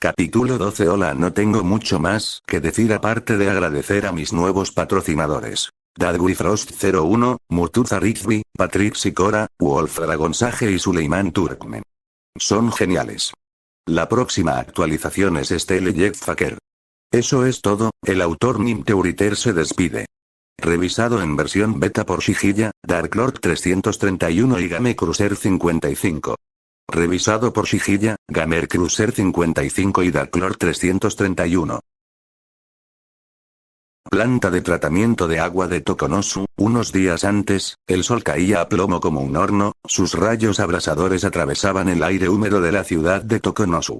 Capítulo 12. Hola, no tengo mucho más que decir aparte de agradecer a mis nuevos patrocinadores. Dadwifrost 01, Murtuza Rigby, Patrick Sikora, Wolf Dragonsage y Suleiman Turkmen. Son geniales. La próxima actualización es Stele Jetfaker. Eso es todo, el autor Nimteuriter se despide. Revisado en versión beta por Shihilla, Darklord 331 y Game Cruiser 55. Revisado por Shihilla, Gamer Cruiser 55 y Darklord 331. Planta de tratamiento de agua de Tokonosu. Unos días antes, el sol caía a plomo como un horno, sus rayos abrasadores atravesaban el aire húmedo de la ciudad de Tokonosu.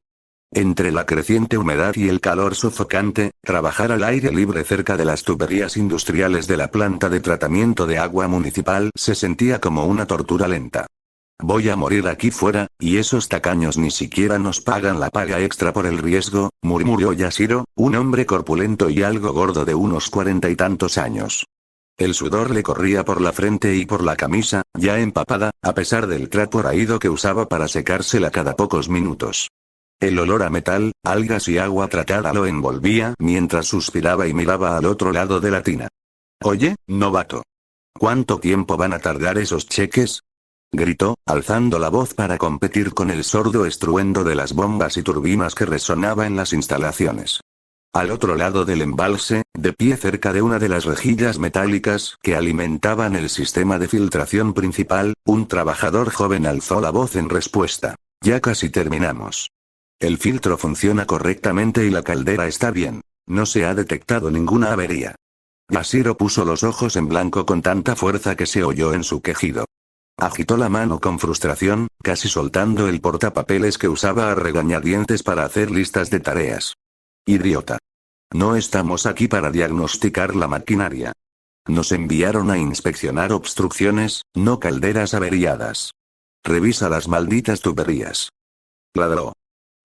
Entre la creciente humedad y el calor sofocante, trabajar al aire libre cerca de las tuberías industriales de la planta de tratamiento de agua municipal se sentía como una tortura lenta. Voy a morir aquí fuera, y esos tacaños ni siquiera nos pagan la paga extra por el riesgo, murmuró Yashiro, un hombre corpulento y algo gordo de unos 40 y tantos años. El sudor le corría por la frente y por la camisa, ya empapada, a pesar del trapo raído que usaba para secársela cada pocos minutos. El olor a metal, algas y agua tratada lo envolvía mientras suspiraba y miraba al otro lado de la tina. Oye, novato. ¿Cuánto tiempo van a tardar esos cheques? Gritó, alzando la voz para competir con el sordo estruendo de las bombas y turbinas que resonaba en las instalaciones. Al otro lado del embalse, de pie cerca de una de las rejillas metálicas que alimentaban el sistema de filtración principal, un trabajador joven alzó la voz en respuesta. Ya casi terminamos. El filtro funciona correctamente y la caldera está bien. No se ha detectado ninguna avería. Yashiro puso los ojos en blanco con tanta fuerza que se oyó en su quejido. Agitó la mano con frustración, casi soltando el portapapeles que usaba a regañadientes para hacer listas de tareas. Idiota. No estamos aquí para diagnosticar la maquinaria. Nos enviaron a inspeccionar obstrucciones, no calderas averiadas. Revisa las malditas tuberías. Ladró.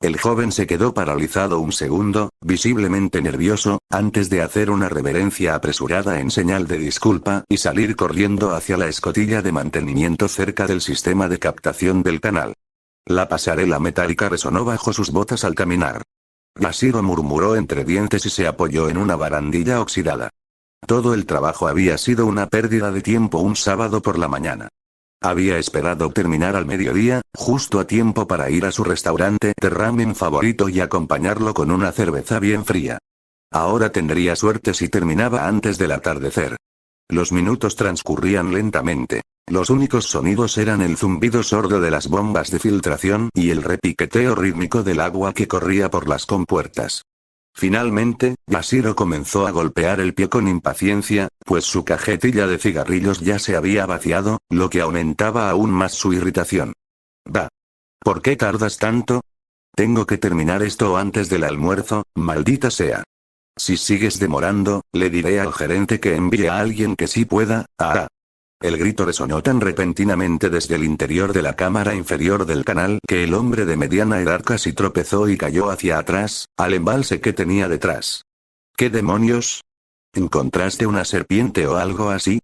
El joven se quedó paralizado un segundo, visiblemente nervioso, antes de hacer una reverencia apresurada en señal de disculpa y salir corriendo hacia la escotilla de mantenimiento cerca del sistema de captación del canal. La pasarela metálica resonó bajo sus botas al caminar. Yashiro murmuró entre dientes y se apoyó en una barandilla oxidada. Todo el trabajo había sido una pérdida de tiempo un sábado por la mañana. Había esperado terminar al mediodía, justo a tiempo para ir a su restaurante de ramen favorito y acompañarlo con una cerveza bien fría. Ahora tendría suerte si terminaba antes del atardecer. Los minutos transcurrían lentamente. Los únicos sonidos eran el zumbido sordo de las bombas de filtración y el repiqueteo rítmico del agua que corría por las compuertas. Finalmente, Yashiro comenzó a golpear el pie con impaciencia, pues su cajetilla de cigarrillos ya se había vaciado, lo que aumentaba aún más su irritación. «Va. ¿Por qué tardas tanto? Tengo que terminar esto antes del almuerzo, maldita sea. Si sigues demorando, le diré al gerente que envíe a alguien que sí pueda». El grito resonó tan repentinamente desde el interior de la cámara inferior del canal que el hombre de mediana edad casi tropezó y cayó hacia atrás, al embalse que tenía detrás. ¿Qué demonios? ¿Encontraste una serpiente o algo así?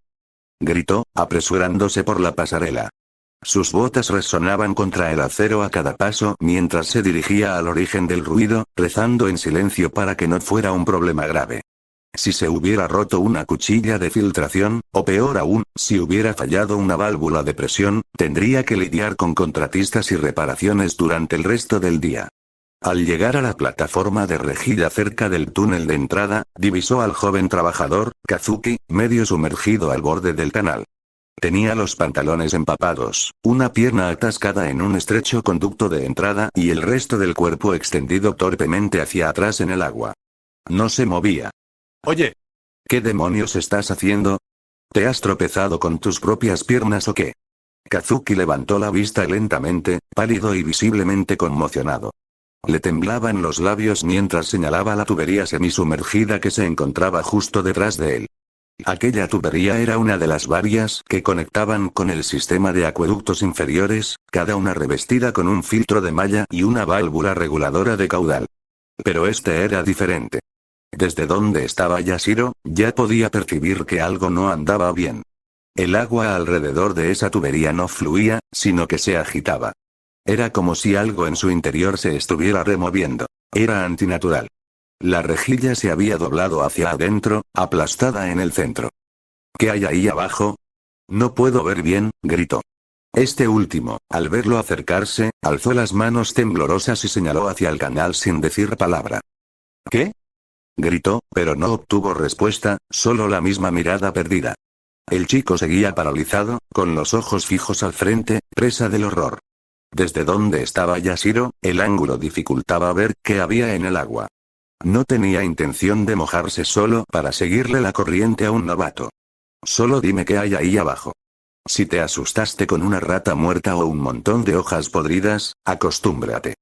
Gritó, apresurándose por la pasarela. Sus botas resonaban contra el acero a cada paso mientras se dirigía al origen del ruido, rezando en silencio para que no fuera un problema grave. Si se hubiera roto una cuchilla de filtración, o peor aún, si hubiera fallado una válvula de presión, tendría que lidiar con contratistas y reparaciones durante el resto del día. Al llegar a la plataforma de rejilla cerca del túnel de entrada, divisó al joven trabajador, Kazuki, medio sumergido al borde del canal. Tenía los pantalones empapados, una pierna atascada en un estrecho conducto de entrada y el resto del cuerpo extendido torpemente hacia atrás en el agua. No se movía. Oye. ¿Qué demonios estás haciendo? ¿Te has tropezado con tus propias piernas o qué? Kazuki levantó la vista lentamente, pálido y visiblemente conmocionado. Le temblaban los labios mientras señalaba la tubería semisumergida que se encontraba justo detrás de él. Aquella tubería era una de las varias que conectaban con el sistema de acueductos inferiores, cada una revestida con un filtro de malla y una válvula reguladora de caudal. Pero este era diferente. Desde donde estaba Yashiro, ya podía percibir que algo no andaba bien. El agua alrededor de esa tubería no fluía, sino que se agitaba. Era como si algo en su interior se estuviera removiendo. Era antinatural. La rejilla se había doblado hacia adentro, aplastada en el centro. ¿Qué hay ahí abajo? No puedo ver bien, gritó. Este último, al verlo acercarse, alzó las manos temblorosas y señaló hacia el canal sin decir palabra. ¿Qué? Gritó, pero no obtuvo respuesta, solo la misma mirada perdida. El chico seguía paralizado, con los ojos fijos al frente, presa del horror. Desde donde estaba Yashiro, el ángulo dificultaba ver qué había en el agua. No tenía intención de mojarse solo para seguirle la corriente a un novato. Solo dime qué hay ahí abajo. Si te asustaste con una rata muerta o un montón de hojas podridas, acostúmbrate.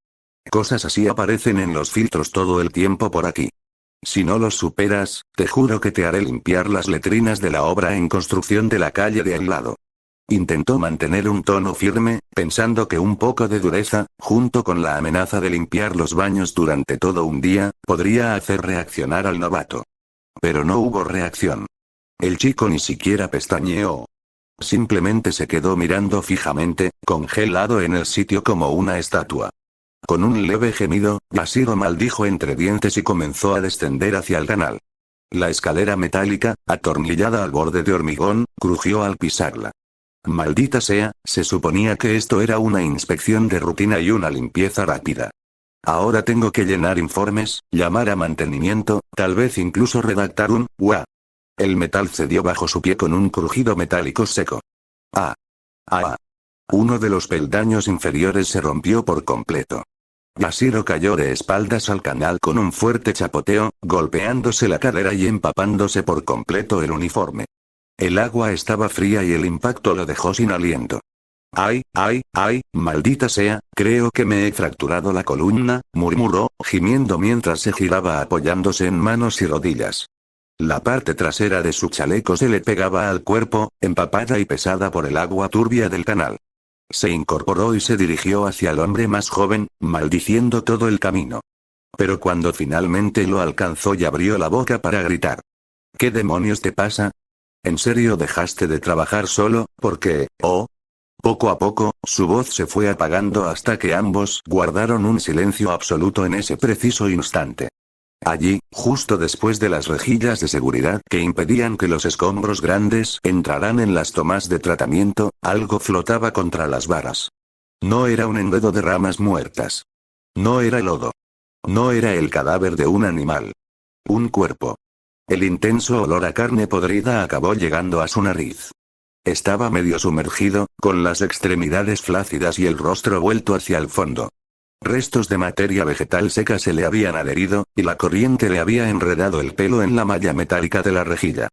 Cosas así aparecen en los filtros todo el tiempo por aquí. Si no los superas, te juro que te haré limpiar las letrinas de la obra en construcción de la calle de al lado. Intentó mantener un tono firme, pensando que un poco de dureza, junto con la amenaza de limpiar los baños durante todo un día, podría hacer reaccionar al novato. Pero no hubo reacción. El chico ni siquiera pestañeó. Simplemente se quedó mirando fijamente, congelado en el sitio como una estatua. Con un leve gemido, Yashiro maldijo entre dientes y comenzó a descender hacia el canal. La escalera metálica, atornillada al borde de hormigón, crujió al pisarla. Maldita sea, se suponía que esto era una inspección de rutina y una limpieza rápida. Ahora tengo que llenar informes, llamar a mantenimiento, tal vez incluso redactar un «UA». El metal cedió bajo su pie con un crujido metálico seco. ¡Ah! ¡Ah! Uno de los peldaños inferiores se rompió por completo. Yashiro cayó de espaldas al canal con un fuerte chapoteo, golpeándose la cadera y empapándose por completo el uniforme. El agua estaba fría y el impacto lo dejó sin aliento. ¡Ay, ay, ay, maldita sea, creo que me he fracturado la columna!, murmuró, gimiendo mientras se giraba apoyándose en manos y rodillas. La parte trasera de su chaleco se le pegaba al cuerpo, empapada y pesada por el agua turbia del canal. Se incorporó y se dirigió hacia el hombre más joven, maldiciendo todo el camino. Pero cuando finalmente lo alcanzó y abrió la boca para gritar. ¿Qué demonios te pasa? ¿En serio dejaste de trabajar solo, porque, oh? Poco a poco, su voz se fue apagando hasta que ambos guardaron un silencio absoluto en ese preciso instante. Allí, justo después de las rejillas de seguridad que impedían que los escombros grandes entraran en las tomas de tratamiento, algo flotaba contra las varas. No era un enredo de ramas muertas. No era lodo. No era el cadáver de un animal. Un cuerpo. El intenso olor a carne podrida acabó llegando a su nariz. Estaba medio sumergido, con las extremidades flácidas y el rostro vuelto hacia el fondo. Restos de materia vegetal seca se le habían adherido, y la corriente le había enredado el pelo en la malla metálica de la rejilla.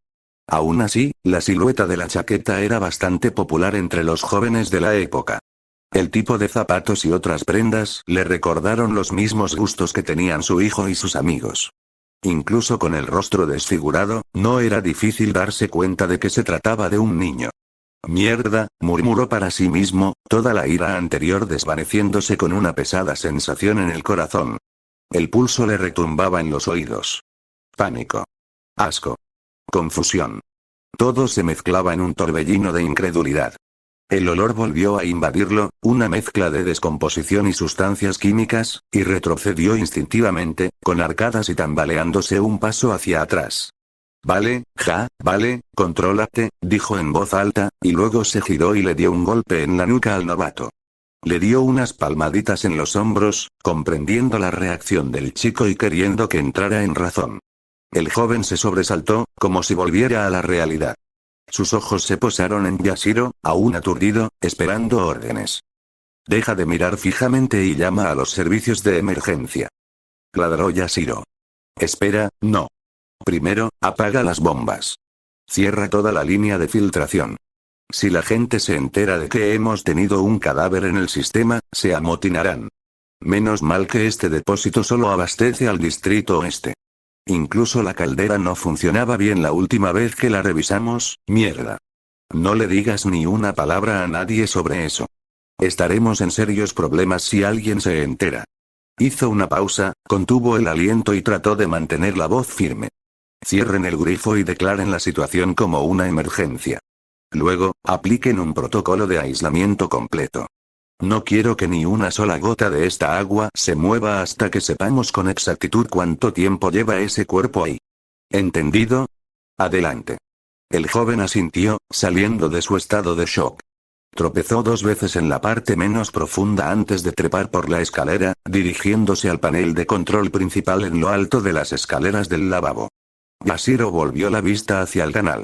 Aún así, la silueta de la chaqueta era bastante popular entre los jóvenes de la época. El tipo de zapatos y otras prendas le recordaron los mismos gustos que tenían su hijo y sus amigos. Incluso con el rostro desfigurado, no era difícil darse cuenta de que se trataba de un niño. «Mierda», murmuró para sí mismo, toda la ira anterior desvaneciéndose con una pesada sensación en el corazón. El pulso le retumbaba en los oídos. Pánico. Asco. Confusión. Todo se mezclaba en un torbellino de incredulidad. El olor volvió a invadirlo, una mezcla de descomposición y sustancias químicas, y retrocedió instintivamente, con arcadas y tambaleándose un paso hacia atrás. Vale, vale, contrólate, dijo en voz alta, y luego se giró y le dio un golpe en la nuca al novato. Le dio unas palmaditas en los hombros, comprendiendo la reacción del chico y queriendo que entrara en razón. El joven se sobresaltó, como si volviera a la realidad. Sus ojos se posaron en Yashiro, aún aturdido, esperando órdenes. Deja de mirar fijamente y llama a los servicios de emergencia. Ladró Yashiro. Espera, no. Primero, apaga las bombas. Cierra toda la línea de filtración. Si la gente se entera de que hemos tenido un cadáver en el sistema, se amotinarán. Menos mal que este depósito solo abastece al distrito oeste. Incluso la caldera no funcionaba bien la última vez que la revisamos, mierda. No le digas ni una palabra a nadie sobre eso. Estaremos en serios problemas si alguien se entera. Hizo una pausa, contuvo el aliento y trató de mantener la voz firme. Cierren el grifo y declaren la situación como una emergencia. Luego, apliquen un protocolo de aislamiento completo. No quiero que ni una sola gota de esta agua se mueva hasta que sepamos con exactitud cuánto tiempo lleva ese cuerpo ahí. ¿Entendido? Adelante. El joven asintió, saliendo de su estado de shock. Tropezó 2 veces en la parte menos profunda antes de trepar por la escalera, dirigiéndose al panel de control principal en lo alto de las escaleras del lavabo. Yashiro volvió la vista hacia el canal.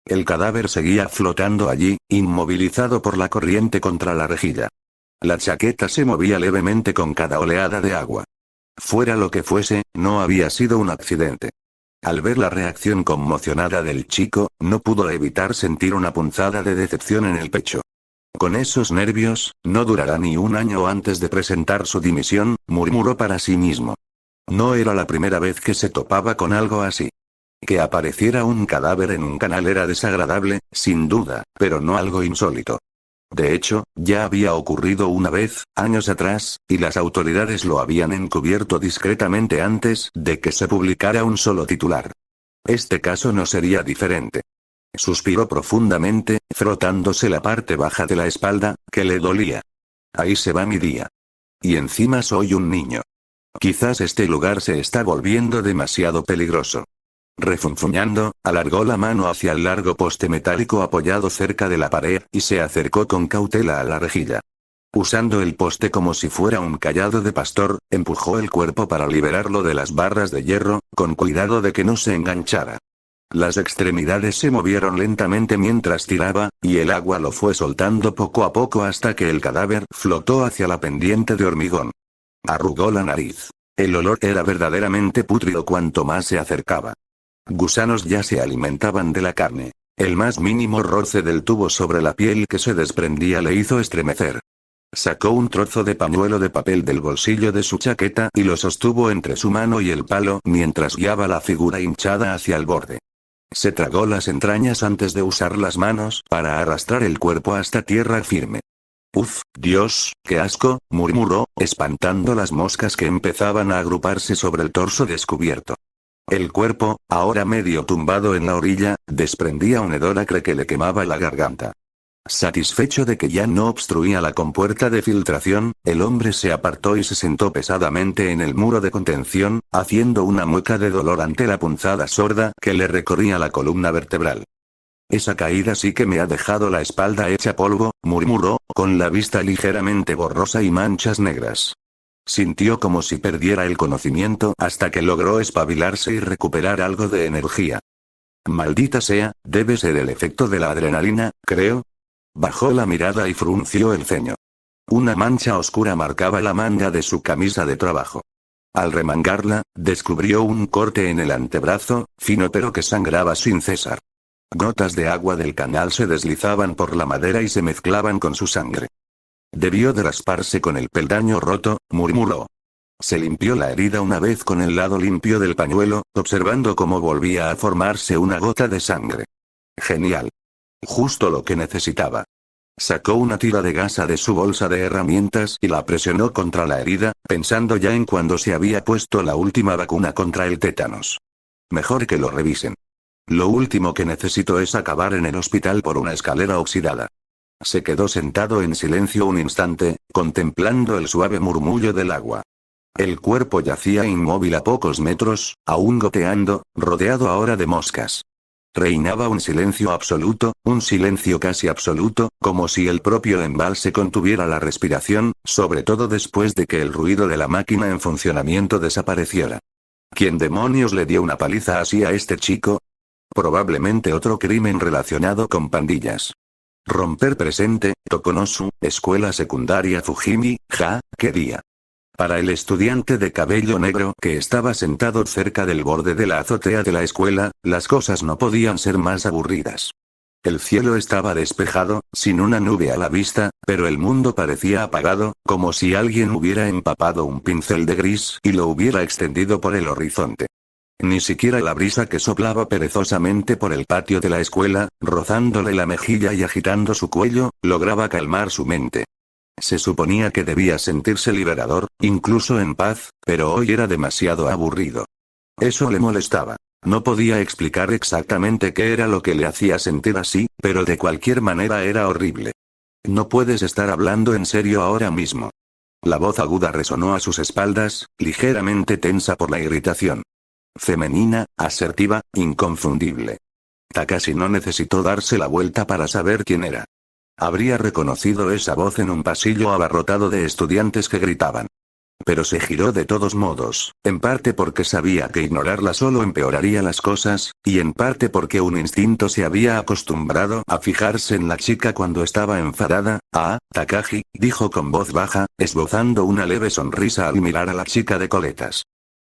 El cadáver seguía flotando allí, inmovilizado por la corriente contra la rejilla. La chaqueta se movía levemente con cada oleada de agua. Fuera lo que fuese, no había sido un accidente. Al ver la reacción conmocionada del chico, no pudo evitar sentir una punzada de decepción en el pecho. Con esos nervios, no durará ni un año antes de presentar su dimisión, murmuró para sí mismo. No era la primera vez que se topaba con algo así. Que apareciera un cadáver en un canal era desagradable, sin duda, pero no algo insólito. De hecho, ya había ocurrido una vez, años atrás, y las autoridades lo habían encubierto discretamente antes de que se publicara un solo titular. Este caso no sería diferente. Suspiró profundamente, frotándose la parte baja de la espalda, que le dolía. Ahí se va mi día. Y encima soy un niño. Quizás este lugar se está volviendo demasiado peligroso. Refunfuñando, alargó la mano hacia el largo poste metálico apoyado cerca de la pared, y se acercó con cautela a la rejilla. Usando el poste como si fuera un cayado de pastor, empujó el cuerpo para liberarlo de las barras de hierro, con cuidado de que no se enganchara. Las extremidades se movieron lentamente mientras tiraba, y el agua lo fue soltando poco a poco hasta que el cadáver flotó hacia la pendiente de hormigón. Arrugó la nariz. El olor era verdaderamente pútrido cuanto más se acercaba. Gusanos ya se alimentaban de la carne. El más mínimo roce del tubo sobre la piel que se desprendía le hizo estremecer. Sacó un trozo de pañuelo de papel del bolsillo de su chaqueta y lo sostuvo entre su mano y el palo mientras guiaba la figura hinchada hacia el borde. Se tragó las entrañas antes de usar las manos para arrastrar el cuerpo hasta tierra firme. Uf, Dios, qué asco, murmuró, espantando las moscas que empezaban a agruparse sobre el torso descubierto. El cuerpo, ahora medio tumbado en la orilla, desprendía un hedor acre que le quemaba la garganta. Satisfecho de que ya no obstruía la compuerta de filtración, el hombre se apartó y se sentó pesadamente en el muro de contención, haciendo una mueca de dolor ante la punzada sorda que le recorría la columna vertebral. Esa caída sí que me ha dejado la espalda hecha polvo, murmuró, con la vista ligeramente borrosa y manchas negras. Sintió como si perdiera el conocimiento hasta que logró espabilarse y recuperar algo de energía. Maldita sea, debe ser el efecto de la adrenalina, creo. Bajó la mirada y frunció el ceño. Una mancha oscura marcaba la manga de su camisa de trabajo. Al remangarla, descubrió un corte en el antebrazo, fino pero que sangraba sin cesar. Gotas de agua del canal se deslizaban por la madera y se mezclaban con su sangre. Debió de rasparse con el peldaño roto, murmuró. Se limpió la herida una vez con el lado limpio del pañuelo, observando cómo volvía a formarse una gota de sangre. Genial. Justo lo que necesitaba. Sacó una tira de gasa de su bolsa de herramientas y la presionó contra la herida, pensando ya en cuando se había puesto la última vacuna contra el tétanos. Mejor que lo revisen. Lo último que necesito es acabar en el hospital por una escalera oxidada. Se quedó sentado en silencio un instante, contemplando el suave murmullo del agua. El cuerpo yacía inmóvil a pocos metros, aún goteando, rodeado ahora de moscas. Reinaba un silencio absoluto, un silencio casi absoluto, como si el propio embalse contuviera la respiración, sobre todo después de que el ruido de la máquina en funcionamiento desapareciera. ¿Quién demonios le dio una paliza así a este chico? Probablemente otro crimen relacionado con pandillas. Romper presente, Tokonosu, escuela secundaria Fujimi, ¿qué día? Para el estudiante de cabello negro que estaba sentado cerca del borde de la azotea de la escuela, las cosas no podían ser más aburridas. El cielo estaba despejado, sin una nube a la vista, pero el mundo parecía apagado, como si alguien hubiera empapado un pincel de gris y lo hubiera extendido por el horizonte. Ni siquiera la brisa que soplaba perezosamente por el patio de la escuela, rozándole la mejilla y agitando su cuello, lograba calmar su mente. Se suponía que debía sentirse liberador, incluso en paz, pero hoy era demasiado aburrido. Eso le molestaba. No podía explicar exactamente qué era lo que le hacía sentir así, pero de cualquier manera era horrible. No puedes estar hablando en serio ahora mismo. La voz aguda resonó a sus espaldas, ligeramente tensa por la irritación. Femenina, asertiva, inconfundible. Takashi no necesitó darse la vuelta para saber quién era. Habría reconocido esa voz en un pasillo abarrotado de estudiantes que gritaban. Pero se giró de todos modos, en parte porque sabía que ignorarla solo empeoraría las cosas, y en parte porque un instinto se había acostumbrado a fijarse en la chica cuando estaba enfadada. Ah, Takagi, dijo con voz baja, esbozando una leve sonrisa al mirar a la chica de coletas.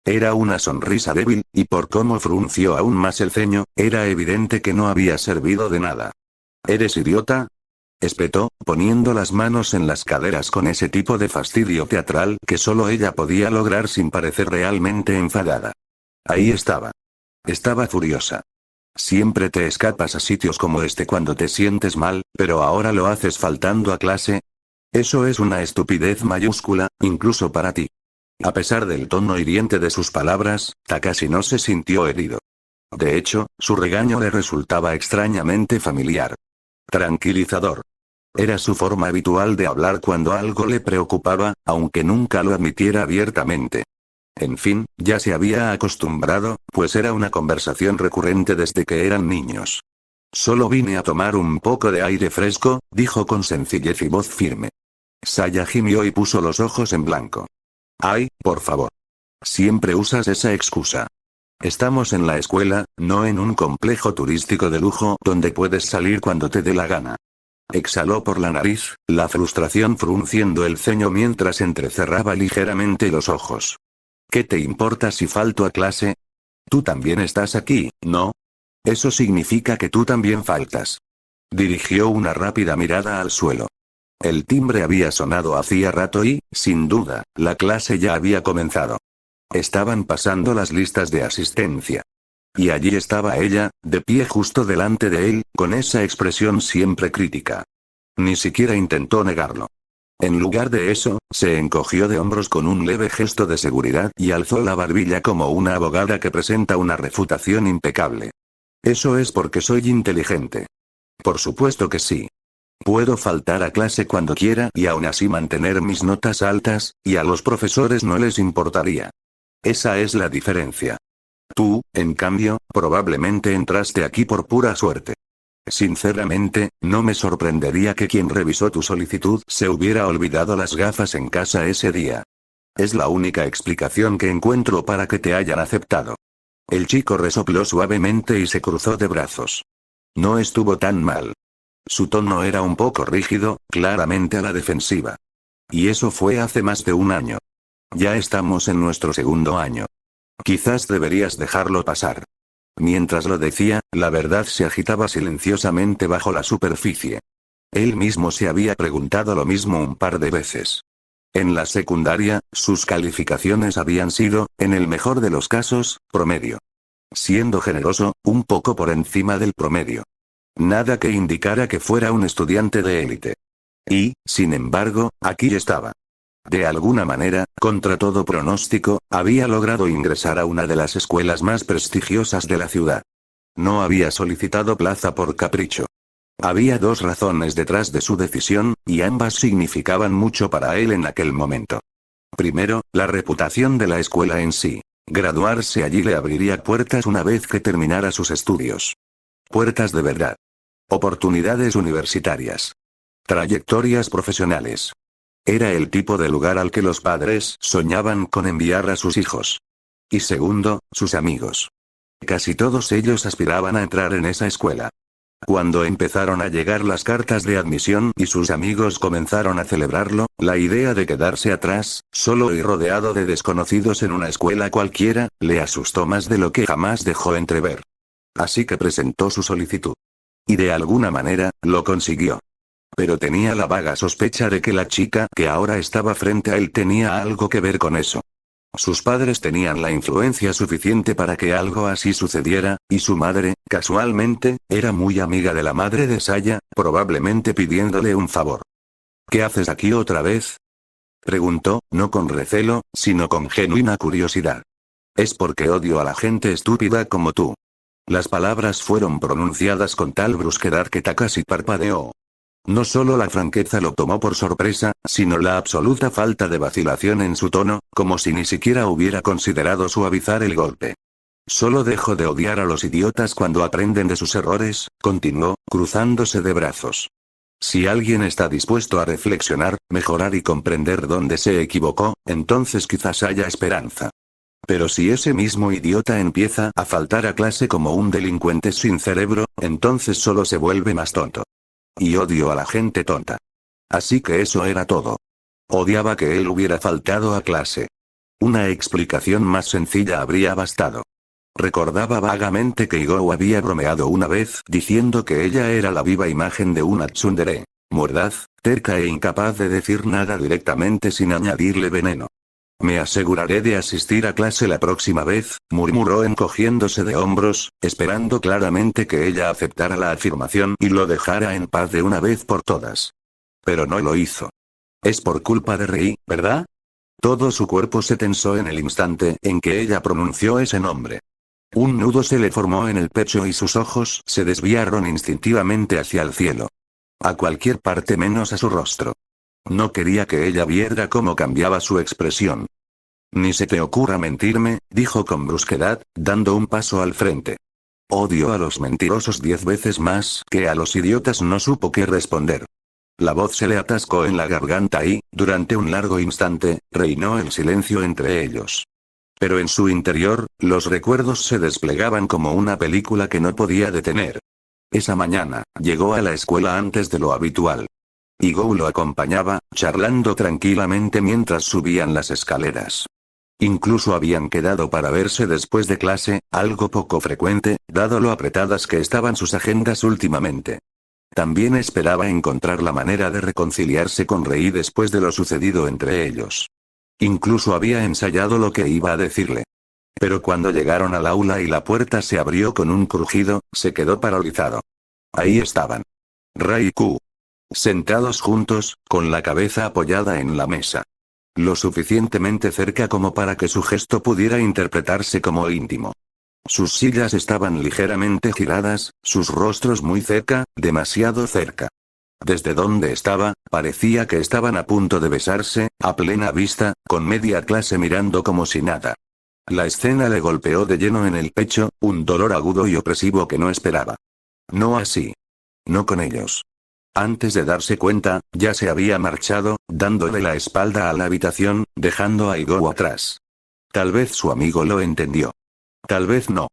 Era una sonrisa débil, y por cómo frunció aún más el ceño, era evidente que no había servido de nada. ¿Eres idiota?, espetó, poniendo las manos en las caderas con ese tipo de fastidio teatral que solo ella podía lograr sin parecer realmente enfadada. Ahí estaba. Estaba furiosa. Siempre te escapas a sitios como este cuando te sientes mal, pero ahora lo haces faltando a clase. Eso es una estupidez mayúscula, incluso para ti. A pesar del tono hiriente de sus palabras, Takashi no se sintió herido. De hecho, su regaño le resultaba extrañamente familiar. Tranquilizador. Era su forma habitual de hablar cuando algo le preocupaba, aunque nunca lo admitiera abiertamente. En fin, ya se había acostumbrado, pues era una conversación recurrente desde que eran niños. Solo vine a tomar un poco de aire fresco, dijo con sencillez y voz firme. Saya gimió y puso los ojos en blanco. Ay, por favor. Siempre usas esa excusa. Estamos en la escuela, no en un complejo turístico de lujo donde puedes salir cuando te dé la gana. Exhaló por la nariz, la frustración frunciendo el ceño mientras entrecerraba ligeramente los ojos. ¿Qué te importa si falto a clase? Tú también estás aquí, ¿no? Eso significa que tú también faltas. Dirigió una rápida mirada al suelo. El timbre había sonado hacía rato y, sin duda, la clase ya había comenzado. Estaban pasando las listas de asistencia. Y allí estaba ella, de pie justo delante de él, con esa expresión siempre crítica. Ni siquiera intentó negarlo. En lugar de eso, se encogió de hombros con un leve gesto de seguridad y alzó la barbilla como una abogada que presenta una refutación impecable. Eso es porque soy inteligente. Por supuesto que sí. Puedo faltar a clase cuando quiera y aún así mantener mis notas altas, y a los profesores no les importaría. Esa es la diferencia. Tú, en cambio, probablemente entraste aquí por pura suerte. Sinceramente, no me sorprendería que quien revisó tu solicitud se hubiera olvidado las gafas en casa ese día. Es la única explicación que encuentro para que te hayan aceptado. El chico resopló suavemente y se cruzó de brazos. No estuvo tan mal. Su tono era un poco rígido, claramente a la defensiva. Y eso fue hace más de un año. Ya estamos en nuestro segundo año. Quizás deberías dejarlo pasar. Mientras lo decía, la verdad se agitaba silenciosamente bajo la superficie. Él mismo se había preguntado lo mismo un par de veces. En la secundaria, sus calificaciones habían sido, en el mejor de los casos, promedio. Siendo generoso, un poco por encima del promedio. Nada que indicara que fuera un estudiante de élite. Y, sin embargo, aquí estaba. De alguna manera, contra todo pronóstico, había logrado ingresar a una de las escuelas más prestigiosas de la ciudad. No había solicitado plaza por capricho. Había dos razones detrás de su decisión, y ambas significaban mucho para él en aquel momento. Primero, la reputación de la escuela en sí. Graduarse allí le abriría puertas una vez que terminara sus estudios. Puertas de verdad. Oportunidades universitarias. Trayectorias profesionales. Era el tipo de lugar al que los padres soñaban con enviar a sus hijos. Y segundo, sus amigos. Casi todos ellos aspiraban a entrar en esa escuela. Cuando empezaron a llegar las cartas de admisión y sus amigos comenzaron a celebrarlo, la idea de quedarse atrás, solo y rodeado de desconocidos en una escuela cualquiera, le asustó más de lo que jamás dejó entrever. Así que presentó su solicitud. Y de alguna manera, lo consiguió. Pero tenía la vaga sospecha de que la chica que ahora estaba frente a él tenía algo que ver con eso. Sus padres tenían la influencia suficiente para que algo así sucediera, y su madre, casualmente, era muy amiga de la madre de Saya, probablemente pidiéndole un favor. ¿Qué haces aquí otra vez?, preguntó, no con recelo, sino con genuina curiosidad. Es porque odio a la gente estúpida como tú. Las palabras fueron pronunciadas con tal brusquedad que Takashi parpadeó. No solo la franqueza lo tomó por sorpresa, sino la absoluta falta de vacilación en su tono, como si ni siquiera hubiera considerado suavizar el golpe. Solo dejo de odiar a los idiotas cuando aprenden de sus errores, continuó, cruzándose de brazos. Si alguien está dispuesto a reflexionar, mejorar y comprender dónde se equivocó, entonces quizás haya esperanza. Pero si ese mismo idiota empieza a faltar a clase como un delincuente sin cerebro, entonces solo se vuelve más tonto. Y odio a la gente tonta. Así que eso era todo. Odiaba que él hubiera faltado a clase. Una explicación más sencilla habría bastado. Recordaba vagamente que Igou había bromeado una vez diciendo que ella era la viva imagen de una tsundere, mordaz, terca e incapaz de decir nada directamente sin añadirle veneno. Me aseguraré de asistir a clase la próxima vez, murmuró encogiéndose de hombros, esperando claramente que ella aceptara la afirmación y lo dejara en paz de una vez por todas. Pero no lo hizo. Es por culpa de Rei, ¿verdad? Todo su cuerpo se tensó en el instante en que ella pronunció ese nombre. Un nudo se le formó en el pecho y sus ojos se desviaron instintivamente hacia el cielo. A cualquier parte menos a su rostro. No quería que ella viera cómo cambiaba su expresión. Ni se te ocurra mentirme, dijo con brusquedad, dando un paso al frente. Odio a los mentirosos 10 veces más que a los idiotas. No supo qué responder. La voz se le atascó en la garganta y, durante un largo instante, reinó el silencio entre ellos. Pero en su interior, los recuerdos se desplegaban como una película que no podía detener. Esa mañana, llegó a la escuela antes de lo habitual. Igou lo acompañaba, charlando tranquilamente mientras subían las escaleras. Incluso habían quedado para verse después de clase, algo poco frecuente, dado lo apretadas que estaban sus agendas últimamente. También esperaba encontrar la manera de reconciliarse con Rei después de lo sucedido entre ellos. Incluso había ensayado lo que iba a decirle. Pero cuando llegaron al aula y la puerta se abrió con un crujido, se quedó paralizado. Ahí estaban. Rei y Q. Sentados juntos, con la cabeza apoyada en la mesa. Lo suficientemente cerca como para que su gesto pudiera interpretarse como íntimo. Sus sillas estaban ligeramente giradas, sus rostros muy cerca, demasiado cerca. Desde donde estaba, parecía que estaban a punto de besarse, a plena vista, con media clase mirando como si nada. La escena le golpeó de lleno en el pecho, un dolor agudo y opresivo que no esperaba. No así. No con ellos. Antes de darse cuenta, ya se había marchado, dándole la espalda a la habitación, dejando a Igou atrás. Tal vez su amigo lo entendió. Tal vez no.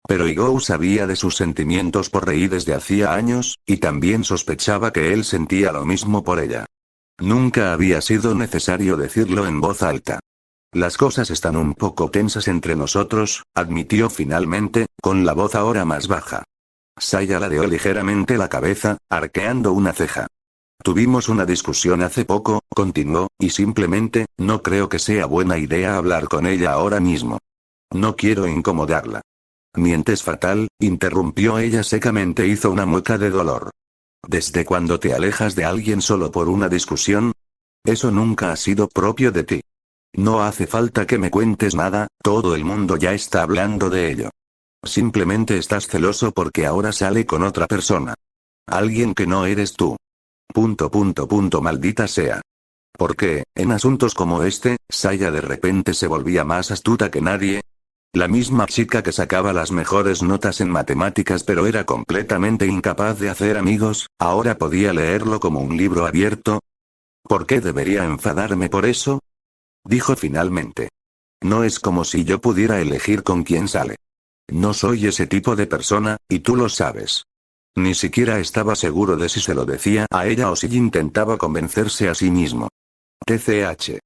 Pero Igou sabía de sus sentimientos por Rei desde hacía años, y también sospechaba que él sentía lo mismo por ella. Nunca había sido necesario decirlo en voz alta. Las cosas están un poco tensas entre nosotros, admitió finalmente, con la voz ahora más baja. Saya ladeó ligeramente la cabeza, arqueando una ceja. Tuvimos una discusión hace poco, continuó, y simplemente, no creo que sea buena idea hablar con ella ahora mismo. No quiero incomodarla. Mientes fatal, interrumpió ella secamente. Hizo una mueca de dolor. ¿Desde cuándo te alejas de alguien solo por una discusión? Eso nunca ha sido propio de ti. No hace falta que me cuentes nada, todo el mundo ya está hablando de ello. Simplemente estás celoso porque ahora sale con otra persona. Alguien que no eres tú. Maldita sea. Porque, en asuntos como este, Saya de repente se volvía más astuta que nadie. La misma chica que sacaba las mejores notas en matemáticas pero era completamente incapaz de hacer amigos, ahora podía leerlo como un libro abierto. ¿Por qué debería enfadarme por eso? Dijo finalmente. No es como si yo pudiera elegir con quién sale. No soy ese tipo de persona, y tú lo sabes. Ni siquiera estaba seguro de si se lo decía a ella o si intentaba convencerse a sí mismo. TCH.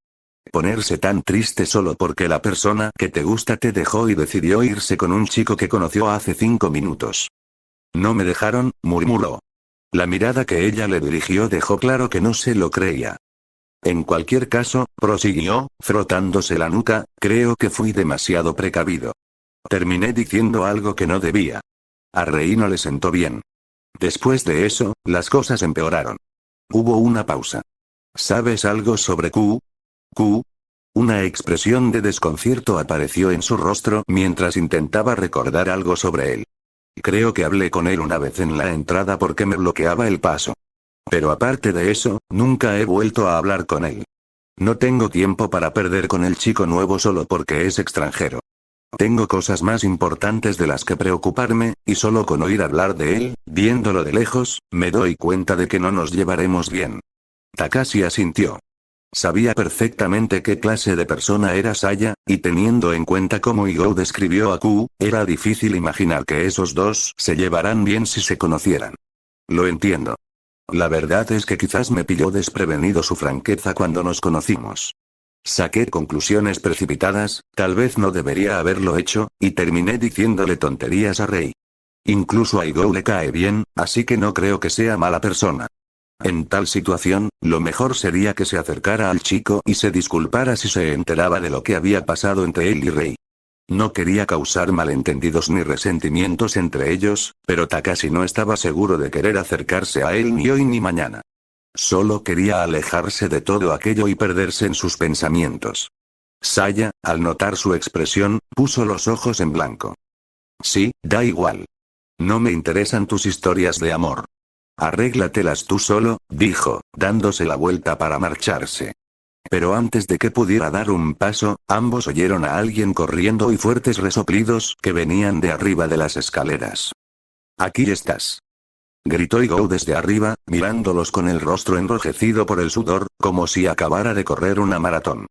Ponerse tan triste solo porque la persona que te gusta te dejó y decidió irse con un chico que conoció hace 5 minutos. No me dejaron, murmuró. La mirada que ella le dirigió dejó claro que no se lo creía. En cualquier caso, prosiguió, frotándose la nuca, creo que fui demasiado precavido. Terminé diciendo algo que no debía. A Rei no le sentó bien. Después de eso, las cosas empeoraron. Hubo una pausa. ¿Sabes algo sobre Q? ¿Q? Una expresión de desconcierto apareció en su rostro mientras intentaba recordar algo sobre él. Creo que hablé con él una vez en la entrada porque me bloqueaba el paso. Pero aparte de eso, nunca he vuelto a hablar con él. No tengo tiempo para perder con el chico nuevo solo porque es extranjero. Tengo cosas más importantes de las que preocuparme, y solo con oír hablar de él, viéndolo de lejos, me doy cuenta de que no nos llevaremos bien. Takashi asintió. Sabía perfectamente qué clase de persona era Saya, y teniendo en cuenta cómo Igou describió a Q, era difícil imaginar que esos dos se llevarán bien si se conocieran. Lo entiendo. La verdad es que quizás me pilló desprevenido su franqueza cuando nos conocimos. Saqué conclusiones precipitadas, tal vez no debería haberlo hecho, y terminé diciéndole tonterías a Rei. Incluso a Igou le cae bien, así que no creo que sea mala persona. En tal situación, lo mejor sería que se acercara al chico y se disculpara si se enteraba de lo que había pasado entre él y Rei. No quería causar malentendidos ni resentimientos entre ellos, pero Takashi no estaba seguro de querer acercarse a él ni hoy ni mañana. Solo quería alejarse de todo aquello y perderse en sus pensamientos. Saya, al notar su expresión, puso los ojos en blanco. Sí, da igual. No me interesan tus historias de amor. Arréglatelas tú solo, dijo, dándose la vuelta para marcharse. Pero antes de que pudiera dar un paso, ambos oyeron a alguien corriendo y fuertes resoplidos que venían de arriba de las escaleras. Aquí estás. Gritó Igou desde arriba, mirándolos con el rostro enrojecido por el sudor, como si acabara de correr una maratón.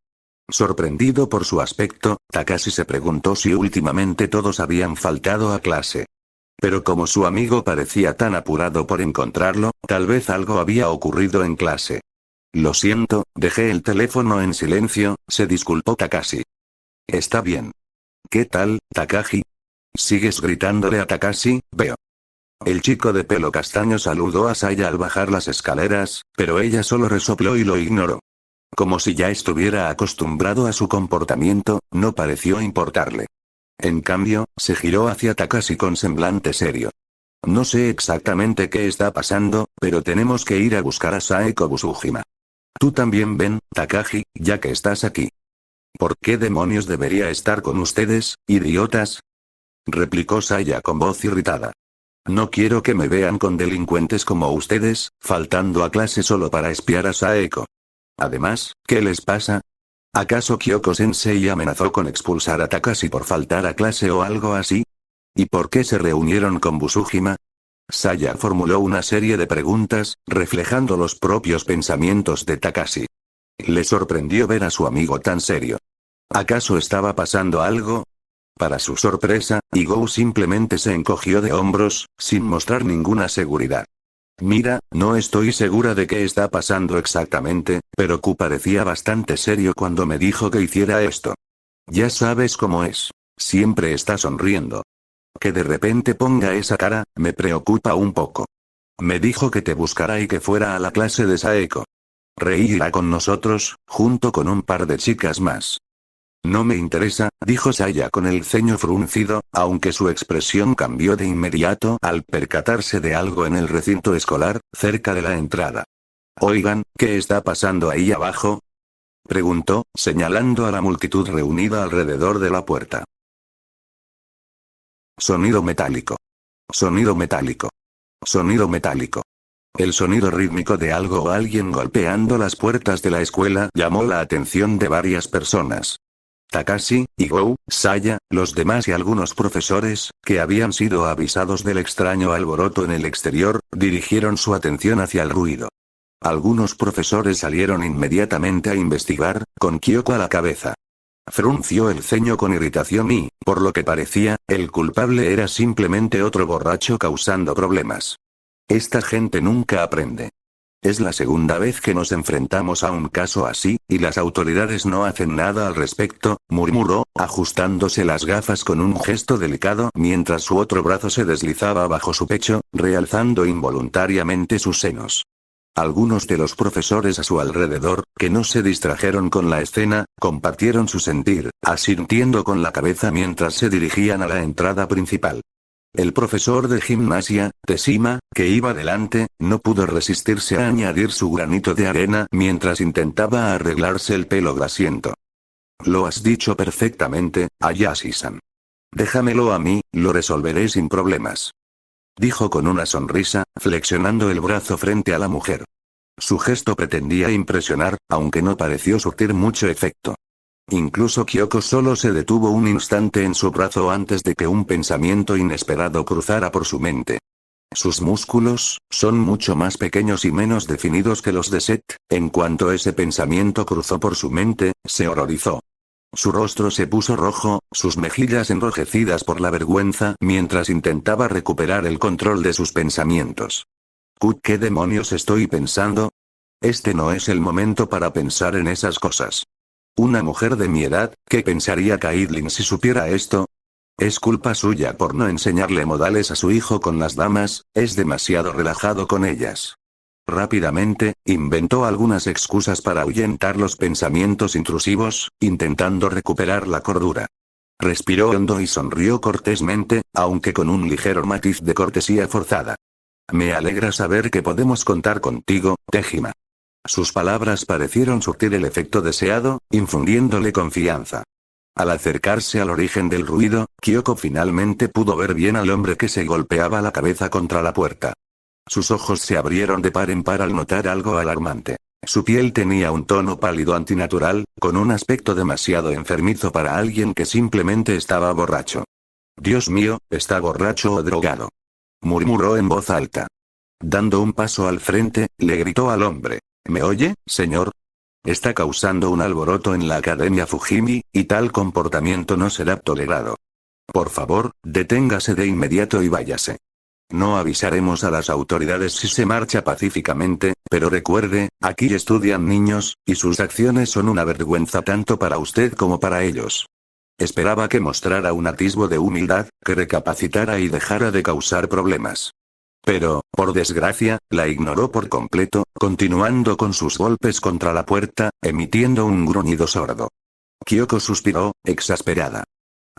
Sorprendido por su aspecto, Takashi se preguntó si últimamente todos habían faltado a clase. Pero como su amigo parecía tan apurado por encontrarlo, tal vez algo había ocurrido en clase. Lo siento, dejé el teléfono en silencio, se disculpó Takashi. Está bien. ¿Qué tal, Takagi? ¿Sigues gritándole a Takashi? Veo. El chico de pelo castaño saludó a Saya al bajar las escaleras, pero ella solo resopló y lo ignoró. Como si ya estuviera acostumbrado a su comportamiento, no pareció importarle. En cambio, se giró hacia Takashi con semblante serio. No sé exactamente qué está pasando, pero tenemos que ir a buscar a Saeko Busujima. Tú también ven, Takagi, ya que estás aquí. ¿Por qué demonios debería estar con ustedes, idiotas? Replicó Saya con voz irritada. No quiero que me vean con delincuentes como ustedes, faltando a clase solo para espiar a Saeko. Además, ¿qué les pasa? ¿Acaso Kyoko-sensei amenazó con expulsar a Takashi por faltar a clase o algo así? ¿Y por qué se reunieron con Busujima? Saya formuló una serie de preguntas, reflejando los propios pensamientos de Takashi. Le sorprendió ver a su amigo tan serio. ¿Acaso estaba pasando algo? Para su sorpresa, Igou simplemente se encogió de hombros, sin mostrar ninguna seguridad. Mira, no estoy segura de qué está pasando exactamente, pero Q parecía bastante serio cuando me dijo que hiciera esto. Ya sabes cómo es. Siempre está sonriendo. Que de repente ponga esa cara, me preocupa un poco. Me dijo que te buscara y que fuera a la clase de Saeko. Rei irá con nosotros, junto con un par de chicas más. No me interesa, dijo Saya con el ceño fruncido, aunque su expresión cambió de inmediato al percatarse de algo en el recinto escolar, cerca de la entrada. Oigan, ¿qué está pasando ahí abajo? Preguntó, señalando a la multitud reunida alrededor de la puerta. Sonido metálico. Sonido metálico. Sonido metálico. El sonido rítmico de algo o alguien golpeando las puertas de la escuela llamó la atención de varias personas. Takashi, Igou, Saya, los demás y algunos profesores, que habían sido avisados del extraño alboroto en el exterior, dirigieron su atención hacia el ruido. Algunos profesores salieron inmediatamente a investigar, con Kyoko a la cabeza. Frunció el ceño con irritación y, por lo que parecía, el culpable era simplemente otro borracho causando problemas. Esta gente nunca aprende. Es la segunda vez que nos enfrentamos a un caso así, y las autoridades no hacen nada al respecto, murmuró, ajustándose las gafas con un gesto delicado mientras su otro brazo se deslizaba bajo su pecho, realzando involuntariamente sus senos. Algunos de los profesores a su alrededor, que no se distrajeron con la escena, compartieron su sentir, asintiendo con la cabeza mientras se dirigían a la entrada principal. El profesor de gimnasia, Teshima, que iba delante, no pudo resistirse a añadir su granito de arena mientras intentaba arreglarse el pelo grasiento. Lo has dicho perfectamente, Ayashi-san. Déjamelo a mí, lo resolveré sin problemas. dijo con una sonrisa, flexionando el brazo frente a la mujer. Su gesto pretendía impresionar, aunque no pareció surtir mucho efecto. Incluso Kyoko solo se detuvo un instante en su brazo antes de que un pensamiento inesperado cruzara por su mente. Sus músculos son mucho más pequeños y menos definidos que los de Seth. En cuanto ese pensamiento cruzó por su mente, se horrorizó. Su rostro se puso rojo, sus mejillas enrojecidas por la vergüenza mientras intentaba recuperar el control de sus pensamientos. ¿Qué demonios estoy pensando? Este no es el momento para pensar en esas cosas. Una mujer de mi edad, ¿qué pensaría Caitlyn si supiera esto? Es culpa suya por no enseñarle modales a su hijo con las damas, es demasiado relajado con ellas. Rápidamente, inventó algunas excusas para ahuyentar los pensamientos intrusivos, intentando recuperar la cordura. Respiró hondo y sonrió cortésmente, aunque con un ligero matiz de cortesía forzada. Me alegra saber que podemos contar contigo, Tejima. Sus palabras parecieron surtir el efecto deseado, infundiéndole confianza. Al acercarse al origen del ruido, Kyoko finalmente pudo ver bien al hombre que se golpeaba la cabeza contra la puerta. Sus ojos se abrieron de par en par al notar algo alarmante. Su piel tenía un tono pálido antinatural, con un aspecto demasiado enfermizo para alguien que simplemente estaba borracho. Dios mío, ¿está borracho o drogado?, murmuró en voz alta. Dando un paso al frente, le gritó al hombre. ¿Me oye, señor? Está causando un alboroto en la Academia Fujimi, y tal comportamiento no será tolerado. Por favor, deténgase de inmediato y váyase. No avisaremos a las autoridades si se marcha pacíficamente, pero recuerde, aquí estudian niños, y sus acciones son una vergüenza tanto para usted como para ellos. Esperaba que mostrara un atisbo de humildad, que recapacitara y dejara de causar problemas. Pero, por desgracia, la ignoró por completo, continuando con sus golpes contra la puerta, emitiendo un gruñido sordo. Kyoko suspiró, exasperada.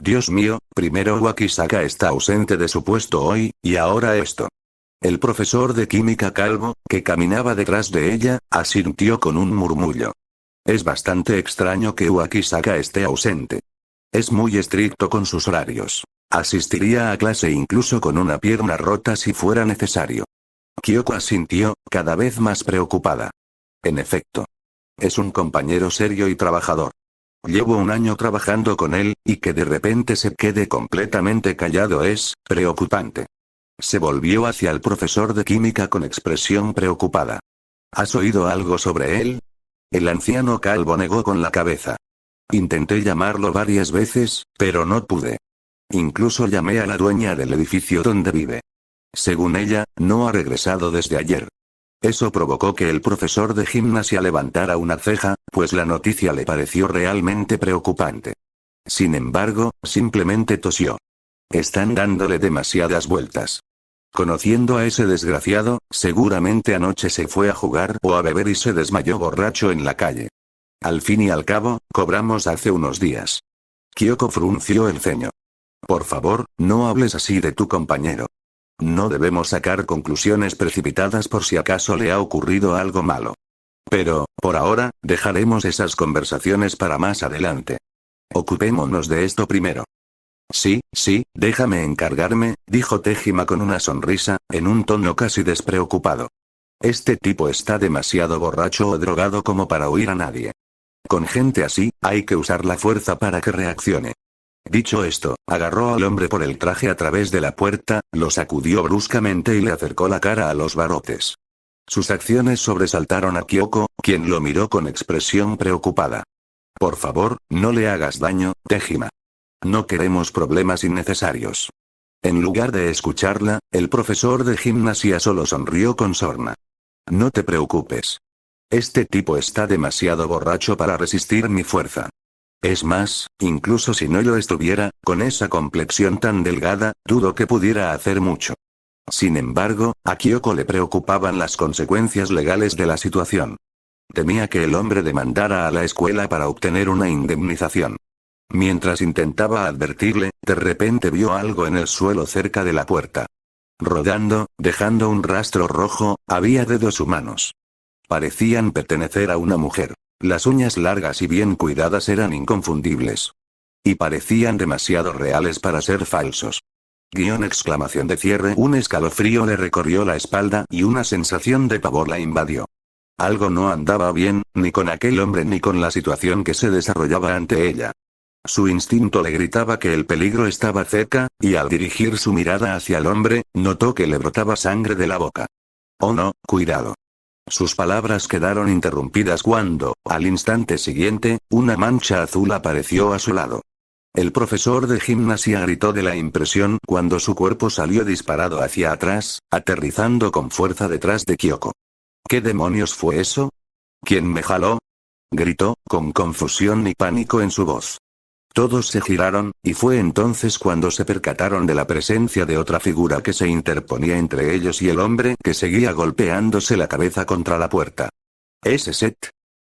Dios mío, primero Wakisaka está ausente de su puesto hoy, y ahora esto. El profesor de química calvo, que caminaba detrás de ella, asintió con un murmullo. Es bastante extraño que Wakisaka esté ausente. Es muy estricto con sus horarios. Asistiría a clase incluso con una pierna rota si fuera necesario. Kyoko asintió, cada vez más preocupada. En efecto. Es un compañero serio y trabajador. Llevo un año trabajando con él, y que de repente se quede completamente callado es preocupante. Se volvió hacia el profesor de química con expresión preocupada. ¿Has oído algo sobre él? El anciano calvo negó con la cabeza. Intenté llamarlo varias veces, pero no pude. Incluso llamé a la dueña del edificio donde vive. Según ella, no ha regresado desde ayer. Eso provocó que el profesor de gimnasia levantara una ceja, pues la noticia le pareció realmente preocupante. Sin embargo, simplemente tosió. Están dándole demasiadas vueltas. Conociendo a ese desgraciado, seguramente anoche se fue a jugar o a beber y se desmayó borracho en la calle. Al fin y al cabo, cobramos hace unos días. Kyoko frunció el ceño. Por favor, no hables así de tu compañero. No debemos sacar conclusiones precipitadas por si acaso le ha ocurrido algo malo. Pero, por ahora, dejaremos esas conversaciones para más adelante. Ocupémonos de esto primero. Sí, déjame encargarme, dijo Tejima con una sonrisa, en un tono casi despreocupado. Este tipo está demasiado borracho o drogado como para oír a nadie. Con gente así, hay que usar la fuerza para que reaccione. Dicho esto, agarró al hombre por el traje a través de la puerta, lo sacudió bruscamente y le acercó la cara a los barrotes. Sus acciones sobresaltaron a Kyoko, quien lo miró con expresión preocupada. Por favor, no le hagas daño, Tejima. No queremos problemas innecesarios. En lugar de escucharla, el profesor de gimnasia solo sonrió con sorna. No te preocupes. Este tipo está demasiado borracho para resistir mi fuerza. Es más, incluso si no lo estuviera, con esa complexión tan delgada, dudo que pudiera hacer mucho. Sin embargo, a Kyoko le preocupaban las consecuencias legales de la situación. Temía que el hombre demandara a la escuela para obtener una indemnización. Mientras intentaba advertirle, de repente vio algo en el suelo cerca de la puerta. Rodando, dejando un rastro rojo, había dedos humanos. Parecían pertenecer a una mujer. Las uñas largas y bien cuidadas eran inconfundibles. Y parecían demasiado reales para ser falsos. Exclamación de cierre. Un escalofrío le recorrió la espalda y una sensación de pavor la invadió. Algo no andaba bien, ni con aquel hombre ni con la situación que se desarrollaba ante ella. Su instinto le gritaba que el peligro estaba cerca, y al dirigir su mirada hacia el hombre, notó que le brotaba sangre de la boca. Oh no, cuidado. Sus palabras quedaron interrumpidas cuando, al instante siguiente, una mancha azul apareció a su lado. El profesor de gimnasia gritó de la impresión cuando su cuerpo salió disparado hacia atrás, aterrizando con fuerza detrás de Kyoko. ¿Qué demonios fue eso? ¿Quién me jaló? Gritó, con confusión y pánico en su voz. Todos se giraron, y fue entonces cuando se percataron de la presencia de otra figura que se interponía entre ellos y el hombre que seguía golpeándose la cabeza contra la puerta. ¿Ese Seth?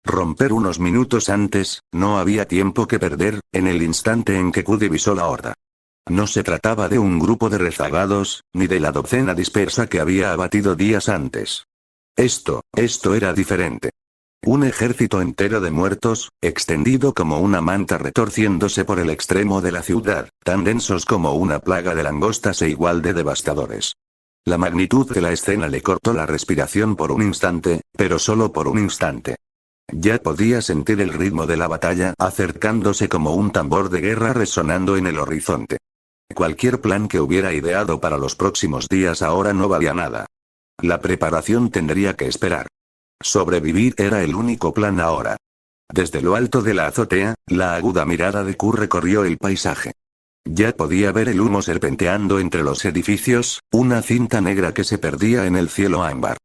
Romper unos minutos antes, no había tiempo que perder, en el instante en que Q divisó la horda. No se trataba de un grupo de rezagados, ni de la docena dispersa que había abatido días antes. Esto era diferente. Un ejército entero de muertos, extendido como una manta retorciéndose por el extremo de la ciudad, tan densos como una plaga de langostas e igual de devastadores. La magnitud de la escena le cortó la respiración por un instante, pero solo por un instante. Ya podía sentir el ritmo de la batalla acercándose como un tambor de guerra resonando en el horizonte. Cualquier plan que hubiera ideado para los próximos días ahora no valía nada. La preparación tendría que esperar. Sobrevivir era el único plan ahora. Desde lo alto de la azotea, la aguda mirada de Q recorrió el paisaje. Ya podía ver el humo serpenteando entre los edificios, una cinta negra que se perdía en el cielo ámbar.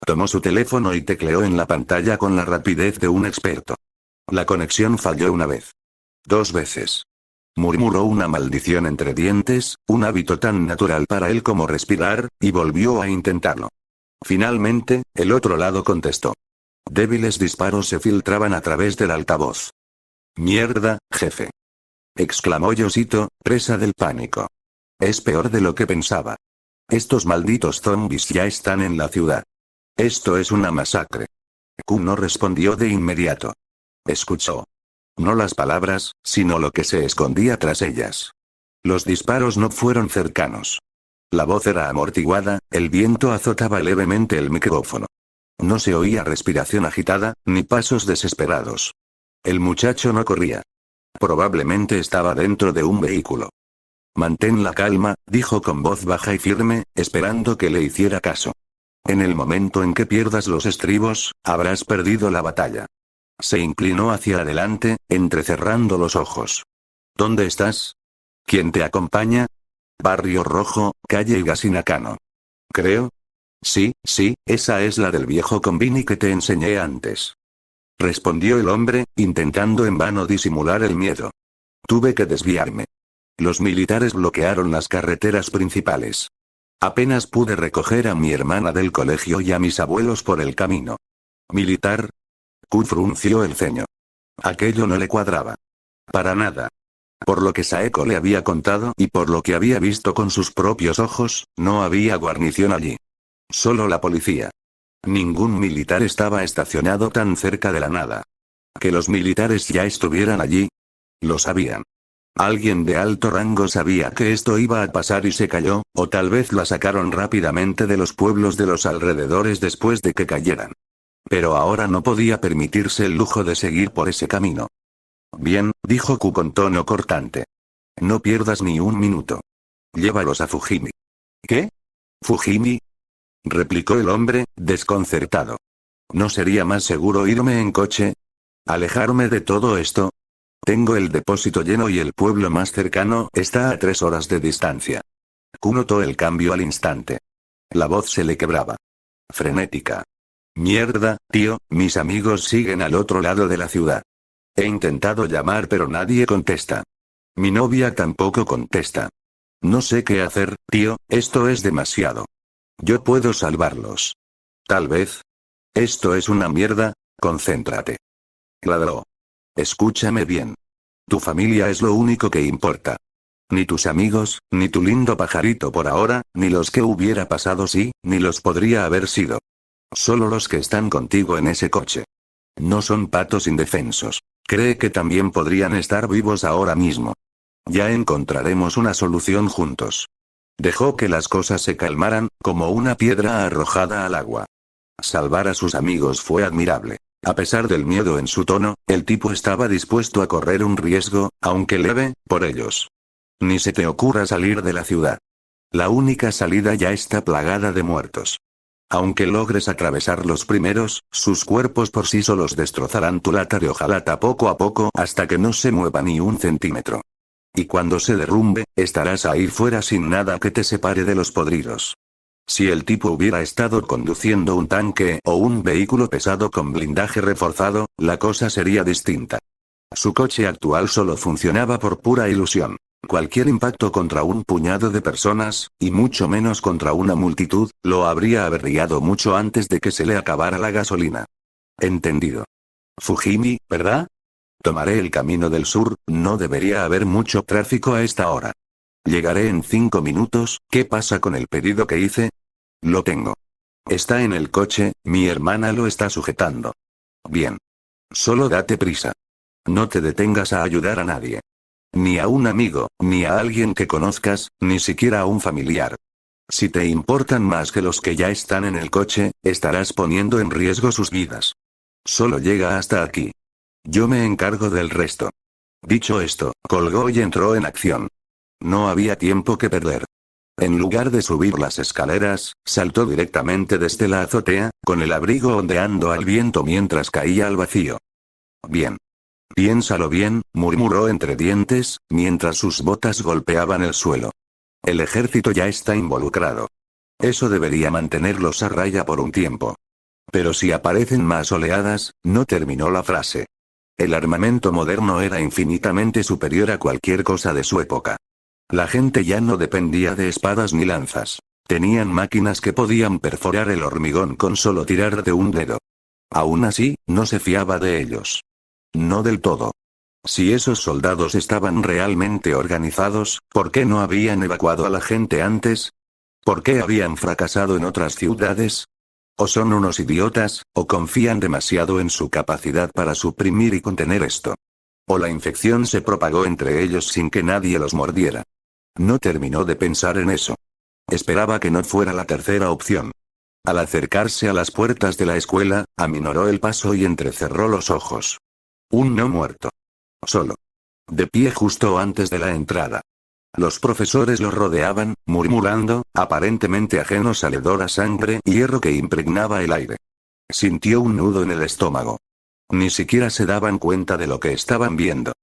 Tomó su teléfono y tecleó en la pantalla con la rapidez de un experto. La conexión falló una vez. 2 veces. Murmuró una maldición entre dientes, un hábito tan natural para él como respirar, y volvió a intentarlo. Finalmente, el otro lado contestó. Débiles disparos se filtraban a través del altavoz. «Mierda, jefe», exclamó Yoshito, presa del pánico. «Es peor de lo que pensaba. Estos malditos zombies ya están en la ciudad. Esto es una masacre». Q no respondió de inmediato. Escuchó. No las palabras, sino lo que se escondía tras ellas. Los disparos no fueron cercanos. La voz era amortiguada, el viento azotaba levemente el micrófono. No se oía respiración agitada, ni pasos desesperados. El muchacho no corría. Probablemente estaba dentro de un vehículo. «Mantén la calma», dijo con voz baja y firme, esperando que le hiciera caso. «En el momento en que pierdas los estribos, habrás perdido la batalla». Se inclinó hacia adelante, entrecerrando los ojos. «¿Dónde estás? ¿Quién te acompaña?» «Barrio Rojo, calle Higashi-Nakano». «Creo. Sí, esa es la del viejo combini que te enseñé antes», respondió el hombre, intentando en vano disimular el miedo. «Tuve que desviarme. Los militares bloquearon las carreteras principales. Apenas pude recoger a mi hermana del colegio y a mis abuelos por el camino». «¿Militar?». Q frunció el ceño. Aquello no le cuadraba. Para nada. Por lo que Saeko le había contado y por lo que había visto con sus propios ojos, no había guarnición allí. Solo la policía. Ningún militar estaba estacionado tan cerca de la nada. Que los militares ya estuvieran allí. Lo sabían. Alguien de alto rango sabía que esto iba a pasar y se cayó, o tal vez la sacaron rápidamente de los pueblos de los alrededores después de que cayeran. Pero ahora no podía permitirse el lujo de seguir por ese camino. «Bien», dijo Q con tono cortante. «No pierdas ni un minuto. Llévalos a Fujimi». «¿Qué? ¿Fujimi?», replicó el hombre, desconcertado. «¿No sería más seguro irme en coche? ¿Alejarme de todo esto? Tengo el depósito lleno y el pueblo más cercano está a 3 horas de distancia». Q notó el cambio al instante. La voz se le quebraba. Frenética. «Mierda, tío, mis amigos siguen al otro lado de la ciudad. He intentado llamar pero nadie contesta. Mi novia tampoco contesta. No sé qué hacer, tío, esto es demasiado. Yo puedo salvarlos. Tal vez. Esto es una mierda, concéntrate». Ladró. «Escúchame bien. Tu familia es lo único que importa. Ni tus amigos, ni tu lindo pajarito por ahora, ni los que hubiera pasado si, ni los podría haber sido. Solo los que están contigo en ese coche. No son patos indefensos. Cree que también podrían estar vivos ahora mismo. Ya encontraremos una solución juntos. Dejó que las cosas se calmaran, como una piedra arrojada al agua. Salvar a sus amigos fue admirable. A pesar del miedo en su tono, el tipo estaba dispuesto a correr un riesgo, aunque leve, por ellos. Ni se te ocurra salir de la ciudad. La única salida ya está plagada de muertos. Aunque logres atravesar los primeros, sus cuerpos por sí solos destrozarán tu lata de hojalata poco a poco hasta que no se mueva ni un centímetro. Y cuando se derrumbe, estarás ahí fuera sin nada que te separe de los podridos. Si el tipo hubiera estado conduciendo un tanque o un vehículo pesado con blindaje reforzado, la cosa sería distinta. Su coche actual solo funcionaba por pura ilusión. Cualquier impacto contra un puñado de personas, y mucho menos contra una multitud, lo habría averriado mucho antes de que se le acabara la gasolina. Entendido. Fujimi, ¿verdad? Tomaré el camino del sur, no debería haber mucho tráfico a esta hora. Llegaré en 5 minutos, ¿qué pasa con el pedido que hice? Lo tengo. Está en el coche, mi hermana lo está sujetando. Bien. Solo date prisa. No te detengas a ayudar a nadie. Ni a un amigo, ni a alguien que conozcas, ni siquiera a un familiar. Si te importan más que los que ya están en el coche, estarás poniendo en riesgo sus vidas. Solo llega hasta aquí. Yo me encargo del resto. Dicho esto, colgó y entró en acción. No había tiempo que perder. En lugar de subir las escaleras, saltó directamente desde la azotea, con el abrigo ondeando al viento mientras caía al vacío. Bien. Piénsalo bien, murmuró entre dientes, mientras sus botas golpeaban el suelo. El ejército ya está involucrado. Eso debería mantenerlos a raya por un tiempo. Pero si aparecen más oleadas, no terminó la frase. El armamento moderno era infinitamente superior a cualquier cosa de su época. La gente ya no dependía de espadas ni lanzas. Tenían máquinas que podían perforar el hormigón con solo tirar de un dedo. Aún así, no se fiaba de ellos. No del todo. Si esos soldados estaban realmente organizados, ¿por qué no habían evacuado a la gente antes? ¿Por qué habían fracasado en otras ciudades? O son unos idiotas, o confían demasiado en su capacidad para suprimir y contener esto. O la infección se propagó entre ellos sin que nadie los mordiera. No terminó de pensar en eso. Esperaba que no fuera la tercera opción. Al acercarse a las puertas de la escuela, aminoró el paso y entrecerró los ojos. Un no muerto. Solo. De pie justo antes de la entrada. Los profesores lo rodeaban, murmurando, aparentemente ajenos al hedor a sangre y hierro que impregnaba el aire. Sintió un nudo en el estómago. Ni siquiera se daban cuenta de lo que estaban viendo.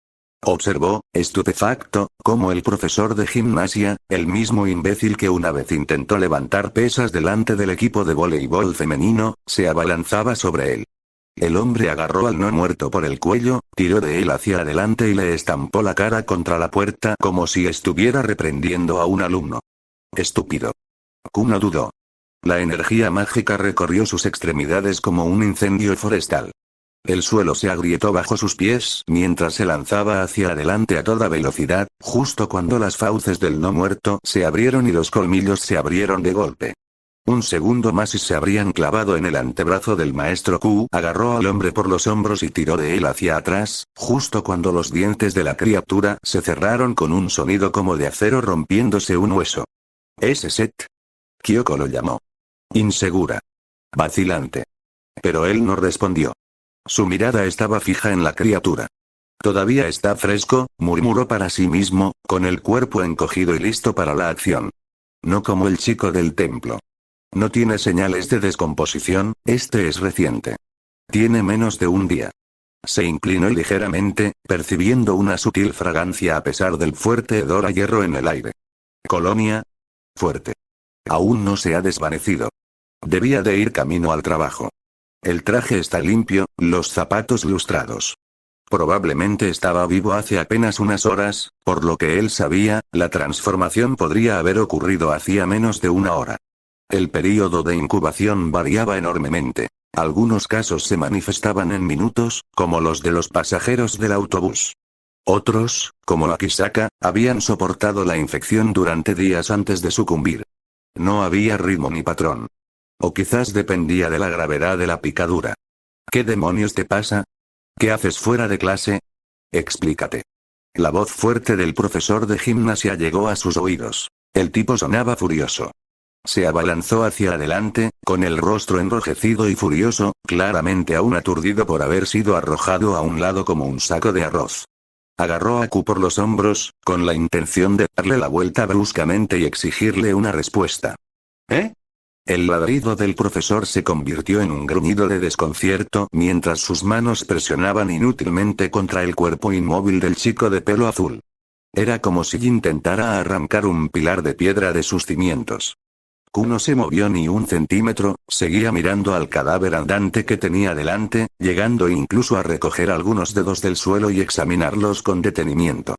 Observó, estupefacto, cómo el profesor de gimnasia, el mismo imbécil que una vez intentó levantar pesas delante del equipo de voleibol femenino, se abalanzaba sobre él. El hombre agarró al no muerto por el cuello, tiró de él hacia adelante y le estampó la cara contra la puerta como si estuviera reprendiendo a un alumno. Estúpido. Kuno dudó. La energía mágica recorrió sus extremidades como un incendio forestal. El suelo se agrietó bajo sus pies mientras se lanzaba hacia adelante a toda velocidad, justo cuando las fauces del no muerto se abrieron y los colmillos se abrieron de golpe. Un segundo más y se habrían clavado en el antebrazo del maestro Q. Agarró al hombre por los hombros y tiró de él hacia atrás, justo cuando los dientes de la criatura se cerraron con un sonido como de acero rompiéndose un hueso. ¿Ese Set? Kyoko lo llamó. Insegura. Vacilante. Pero él no respondió. Su mirada estaba fija en la criatura. Todavía está fresco, murmuró para sí mismo, con el cuerpo encogido y listo para la acción. No como el chico del templo. No tiene señales de descomposición, este es reciente. Tiene menos de un día. Se inclinó ligeramente, percibiendo una sutil fragancia a pesar del fuerte hedor a hierro en el aire. Colonia. Fuerte. Aún no se ha desvanecido. Debía de ir camino al trabajo. El traje está limpio, los zapatos lustrados. Probablemente estaba vivo hace apenas unas horas, por lo que él sabía, la transformación podría haber ocurrido hacía menos de una hora. El período de incubación variaba enormemente. Algunos casos se manifestaban en minutos, como los de los pasajeros del autobús. Otros, como Akisaka, habían soportado la infección durante días antes de sucumbir. No había ritmo ni patrón. O quizás dependía de la gravedad de la picadura. ¿Qué demonios te pasa? ¿Qué haces fuera de clase? Explícate. La voz fuerte del profesor de gimnasia llegó a sus oídos. El tipo sonaba furioso. Se abalanzó hacia adelante, con el rostro enrojecido y furioso, claramente aún aturdido por haber sido arrojado a un lado como un saco de arroz. Agarró a Q por los hombros, con la intención de darle la vuelta bruscamente y exigirle una respuesta. ¿Eh? El ladrido del profesor se convirtió en un gruñido de desconcierto mientras sus manos presionaban inútilmente contra el cuerpo inmóvil del chico de pelo azul. Era como si intentara arrancar un pilar de piedra de sus cimientos. Q no se movió ni un centímetro, seguía mirando al cadáver andante que tenía delante, llegando incluso a recoger algunos dedos del suelo y examinarlos con detenimiento.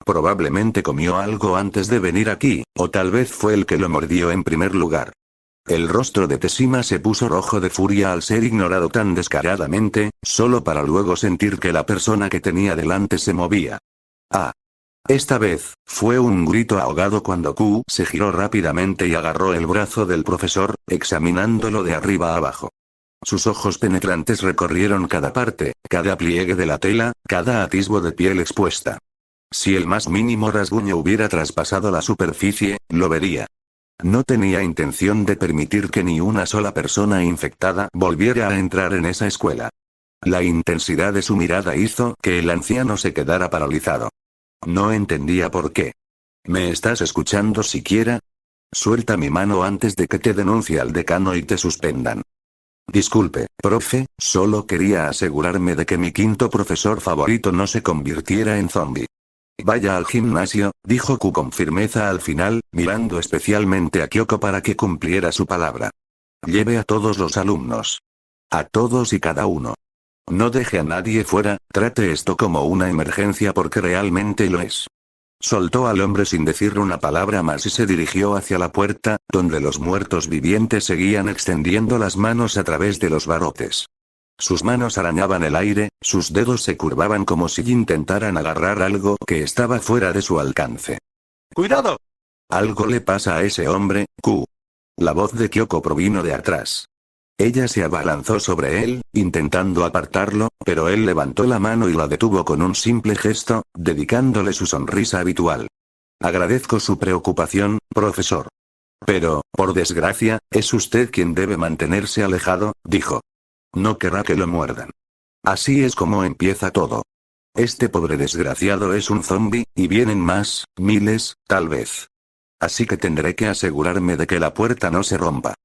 Probablemente comió algo antes de venir aquí, o tal vez fue el que lo mordió en primer lugar. El rostro de Teshima se puso rojo de furia al ser ignorado tan descaradamente, solo para luego sentir que la persona que tenía delante se movía. Ah. Esta vez, fue un grito ahogado cuando Q se giró rápidamente y agarró el brazo del profesor, examinándolo de arriba abajo. Sus ojos penetrantes recorrieron cada parte, cada pliegue de la tela, cada atisbo de piel expuesta. Si el más mínimo rasguño hubiera traspasado la superficie, lo vería. No tenía intención de permitir que ni una sola persona infectada volviera a entrar en esa escuela. La intensidad de su mirada hizo que el anciano se quedara paralizado. No entendía por qué. ¿Me estás escuchando siquiera? Suelta mi mano antes de que te denuncie al decano y te suspendan. Disculpe, profe, solo quería asegurarme de que mi quinto profesor favorito no se convirtiera en zombie. Vaya al gimnasio, dijo Q con firmeza al final, mirando especialmente a Kyoko para que cumpliera su palabra. Lleve a todos los alumnos. A todos y cada uno. No deje a nadie fuera, trate esto como una emergencia porque realmente lo es. Soltó al hombre sin decir una palabra más y se dirigió hacia la puerta, donde los muertos vivientes seguían extendiendo las manos a través de los barrotes. Sus manos arañaban el aire, sus dedos se curvaban como si intentaran agarrar algo que estaba fuera de su alcance. ¡Cuidado! Algo le pasa a ese hombre, Q. La voz de Kyoko provino de atrás. Ella se abalanzó sobre él, intentando apartarlo, pero él levantó la mano y la detuvo con un simple gesto, dedicándole su sonrisa habitual. Agradezco su preocupación, profesor. Pero, por desgracia, es usted quien debe mantenerse alejado, dijo. No querrá que lo muerdan. Así es como empieza todo. Este pobre desgraciado es un zombi, y vienen más, miles, tal vez. Así que tendré que asegurarme de que la puerta no se rompa.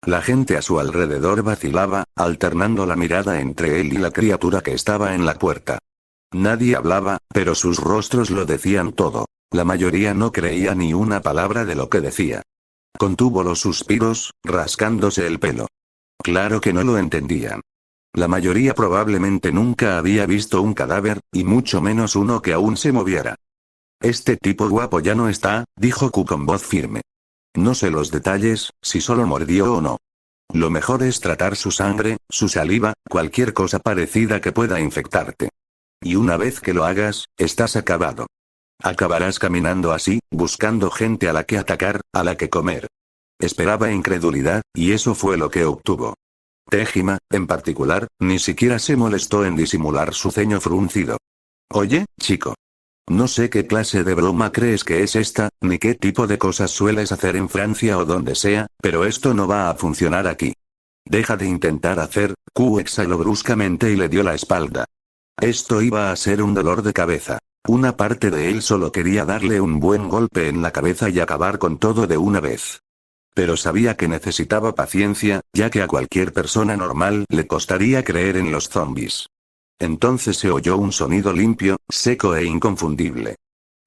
La gente a su alrededor vacilaba, alternando la mirada entre él y la criatura que estaba en la puerta. Nadie hablaba, pero sus rostros lo decían todo. La mayoría no creía ni una palabra de lo que decía. Contuvo los suspiros, rascándose el pelo. Claro que no lo entendían. La mayoría probablemente nunca había visto un cadáver, y mucho menos uno que aún se moviera. Este tipo guapo ya no está, dijo Q con voz firme. No sé los detalles, si solo mordió o no. Lo mejor es tratar su sangre, su saliva, cualquier cosa parecida que pueda infectarte. Y una vez que lo hagas, estás acabado. Acabarás caminando así, buscando gente a la que atacar, a la que comer. Esperaba incredulidad, y eso fue lo que obtuvo. Tejima, en particular, ni siquiera se molestó en disimular su ceño fruncido. Oye, chico. No sé qué clase de broma crees que es esta, ni qué tipo de cosas sueles hacer en Francia o donde sea, pero esto no va a funcionar aquí. Deja de intentar hacer, Q exhaló bruscamente y le dio la espalda. Esto iba a ser un dolor de cabeza. Una parte de él solo quería darle un buen golpe en la cabeza y acabar con todo de una vez. Pero sabía que necesitaba paciencia, ya que a cualquier persona normal le costaría creer en los zombies. Entonces se oyó un sonido limpio, seco e inconfundible.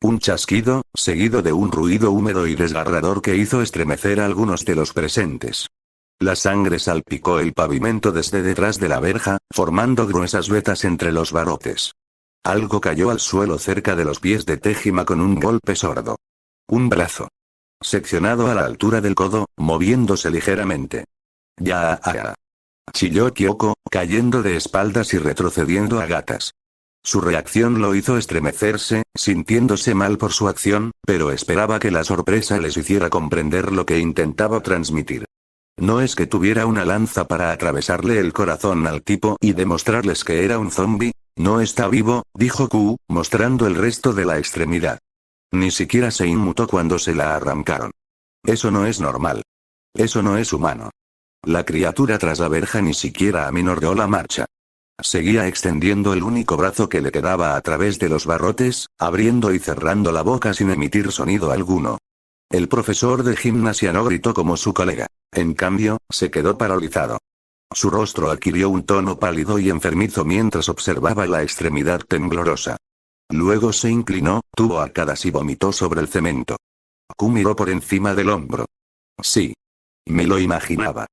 Un chasquido, seguido de un ruido húmedo y desgarrador que hizo estremecer a algunos de los presentes. La sangre salpicó el pavimento desde detrás de la verja, formando gruesas vetas entre los barrotes. Algo cayó al suelo cerca de los pies de Tejima con un golpe sordo. Un brazo. Seccionado a la altura del codo, moviéndose ligeramente. Ya. Chilló Kyoko, cayendo de espaldas y retrocediendo a gatas. Su reacción lo hizo estremecerse, sintiéndose mal por su acción, pero esperaba que la sorpresa les hiciera comprender lo que intentaba transmitir. No es que tuviera una lanza para atravesarle el corazón al tipo y demostrarles que era un zombi, no está vivo, dijo Q, mostrando el resto de la extremidad. Ni siquiera se inmutó cuando se la arrancaron. Eso no es normal. Eso no es humano. La criatura tras la verja ni siquiera aminoró la marcha. Seguía extendiendo el único brazo que le quedaba a través de los barrotes, abriendo y cerrando la boca sin emitir sonido alguno. El profesor de gimnasia no gritó como su colega. En cambio, se quedó paralizado. Su rostro adquirió un tono pálido y enfermizo mientras observaba la extremidad temblorosa. Luego se inclinó, tuvo arcadas y vomitó sobre el cemento. Q miró por encima del hombro. Sí. Me lo imaginaba.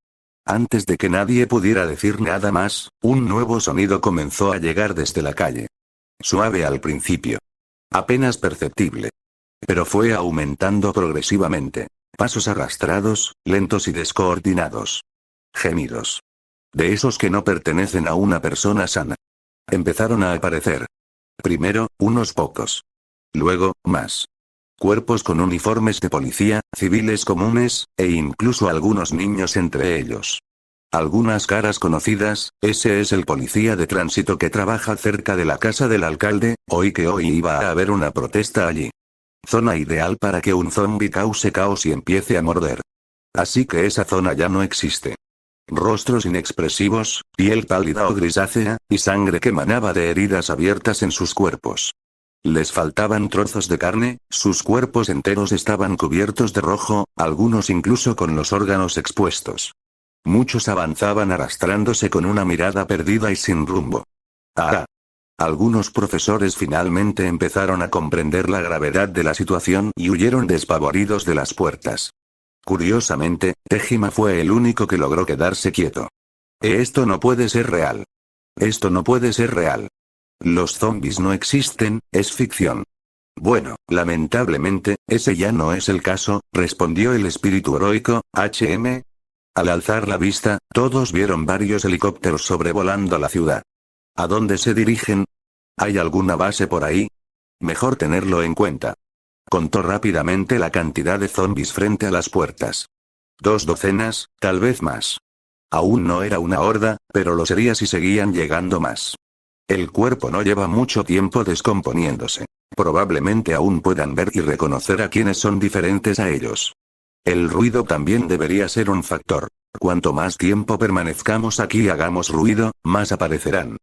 Antes de que nadie pudiera decir nada más, un nuevo sonido comenzó a llegar desde la calle. Suave al principio. Apenas perceptible. Pero fue aumentando progresivamente. Pasos arrastrados, lentos y descoordinados. Gemidos. De esos que no pertenecen a una persona sana. Empezaron a aparecer. Primero, unos pocos. Luego, más. Cuerpos con uniformes de policía, civiles comunes, e incluso algunos niños entre ellos. Algunas caras conocidas. Ese es el policía de tránsito que trabaja cerca de la casa del alcalde. Oí que hoy iba a haber una protesta allí. Zona ideal para que un zombi cause caos y empiece a morder. Así que esa zona ya no existe. Rostros inexpresivos, piel pálida o grisácea, y sangre que manaba de heridas abiertas en sus cuerpos. Les faltaban trozos de carne, sus cuerpos enteros estaban cubiertos de rojo, algunos incluso con los órganos expuestos. Muchos avanzaban arrastrándose con una mirada perdida y sin rumbo. Ah. Algunos profesores finalmente empezaron a comprender la gravedad de la situación y huyeron despavoridos de las puertas. Curiosamente, Tejima fue el único que logró quedarse quieto. Esto no puede ser real. Esto no puede ser real. Los zombies no existen, es ficción. Bueno, lamentablemente, ese ya no es el caso, respondió el espíritu heroico, HM. Al alzar la vista, todos vieron varios helicópteros sobrevolando la ciudad. ¿A dónde se dirigen? ¿Hay alguna base por ahí? Mejor tenerlo en cuenta. Contó rápidamente la cantidad de zombies frente a las puertas. 2 docenas, tal vez más. Aún no era una horda, pero lo sería si seguían llegando más. El cuerpo no lleva mucho tiempo descomponiéndose. Probablemente aún puedan ver y reconocer a quienes son diferentes a ellos. El ruido también debería ser un factor. Cuanto más tiempo permanezcamos aquí y hagamos ruido, más aparecerán.